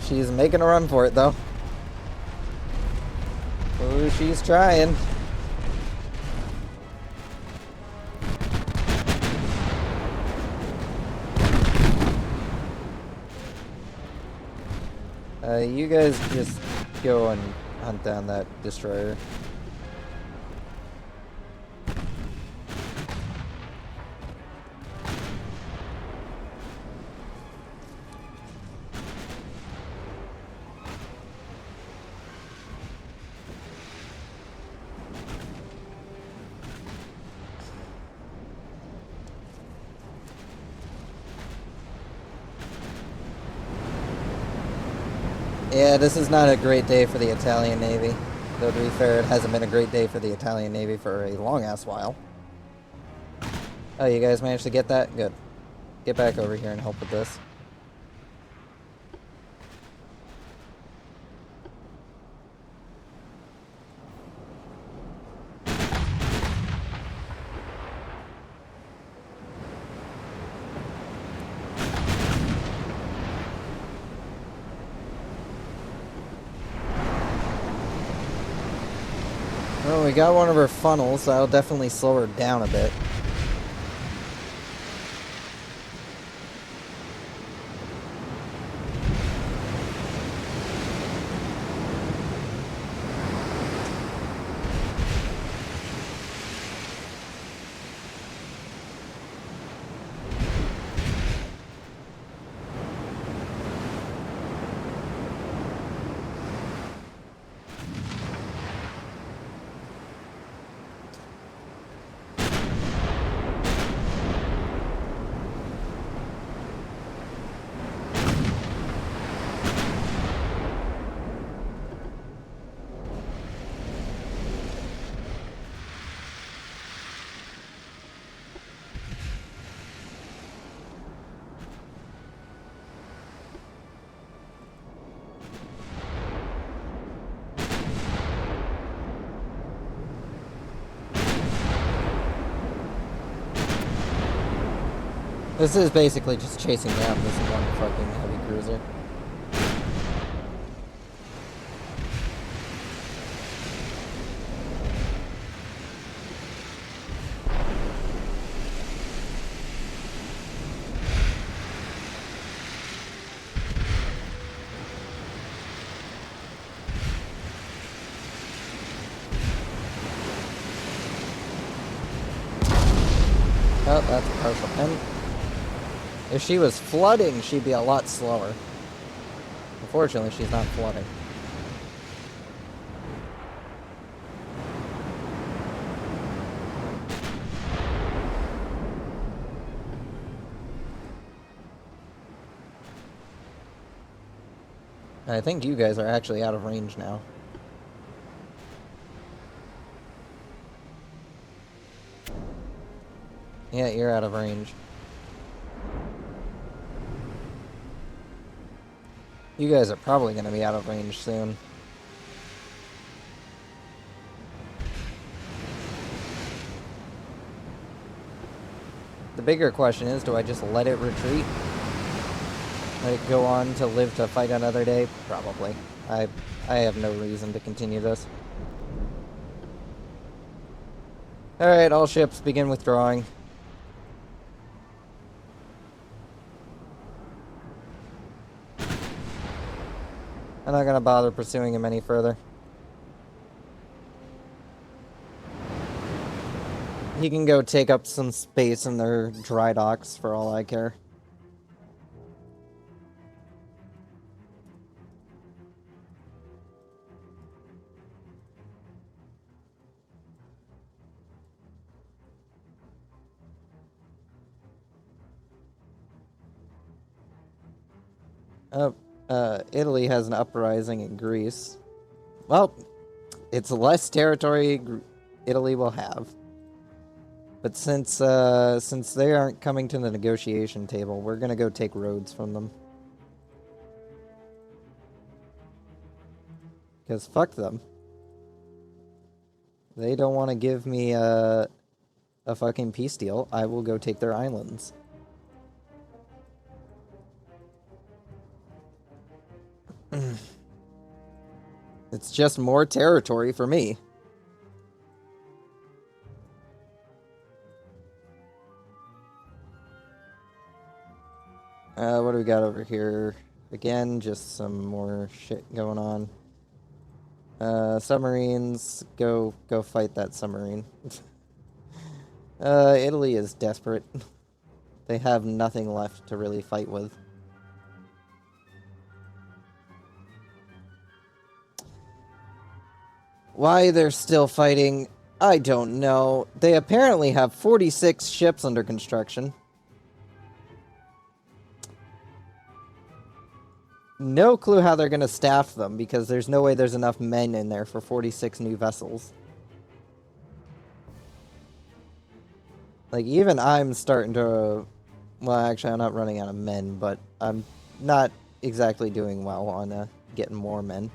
She's making a run for it, though. Oh, she's trying. You guys just go and hunt down that destroyer. Yeah, this is not a great day for the Italian Navy. Though to be fair, it hasn't been a great day for the Italian Navy for a long-ass while. Oh, you guys managed to get that? Good. Get back over here and help with this. Well, we got one of her funnels, so that'll definitely slow her down a bit. This is basically just chasing down this one fucking heavy cruiser. Oh, that's a partial pin. If she was flooding, she'd be a lot slower. Unfortunately, she's not flooding. I think you guys are actually out of range now. Yeah, you're out of range. You guys are probably going to be out of range soon. The bigger question is, do I just let it retreat? Let it go on to live to fight another day? Probably. I have no reason to continue this. Alright, all ships begin withdrawing. I'm not gonna bother pursuing him any further. He can go take up some space in their dry docks for all I care. Italy has an uprising in Greece. Well, it's less territory Italy will have. But since they aren't coming to the negotiation table, we're gonna go take Rhodes from them. Because fuck them. They don't want to give me a fucking peace deal. I will go take their islands. It's just more territory for me. What do we got over here? Again, just some more shit going on. Submarines, go fight that submarine. Italy is desperate. They have nothing left to really fight with. Why they're still fighting, I don't know. They apparently have 46 ships under construction. No clue how they're going to staff them, because there's no way there's enough men in there for 46 new vessels. Like, even I'm starting to... Well, actually, I'm not running out of men, but I'm not exactly doing well on getting more men.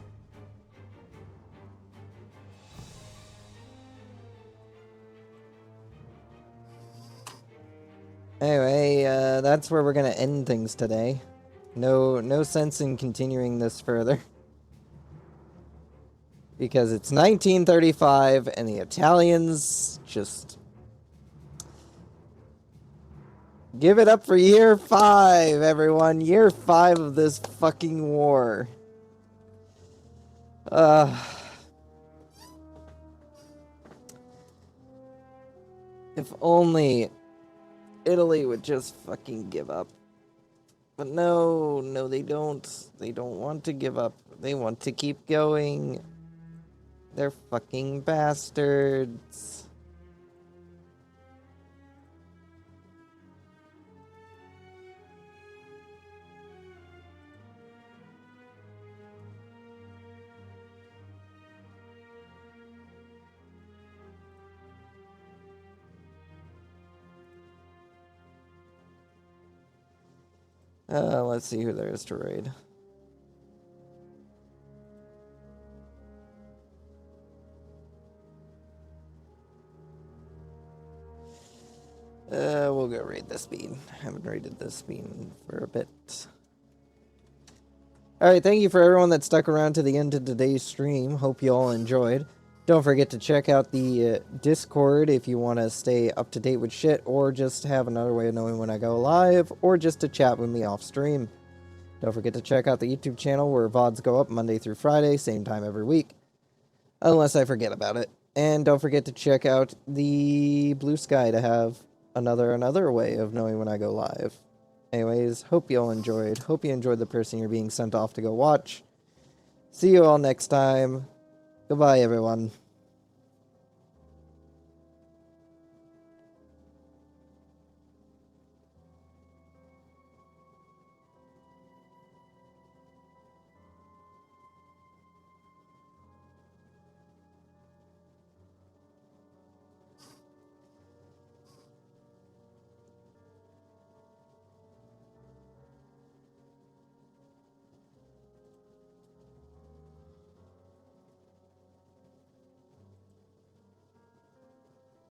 Anyway, that's where we're going to end things today. No sense in continuing this further. Because it's 1935 and the Italians just... Give it up for year 5, everyone. Year 5 of this fucking war. If only Italy would just fucking give up. But no, they don't. They don't want to give up. They want to keep going. They're fucking bastards. Let's see who there is to raid. We'll go raid this bean. Haven't raided this bean for a bit. Alright, thank you for everyone that stuck around to the end of today's stream. Hope you all enjoyed. Don't forget to check out the Discord if you want to stay up to date with shit, or just have another way of knowing when I go live, or just to chat with me off stream. Don't forget to check out the YouTube channel where VODs go up Monday through Friday, same time every week. Unless I forget about it. And don't forget to check out the Blue Sky to have another way of knowing when I go live. Anyways, hope you all enjoyed. Hope you enjoyed the person you're being sent off to go watch. See you all next time. Goodbye, everyone.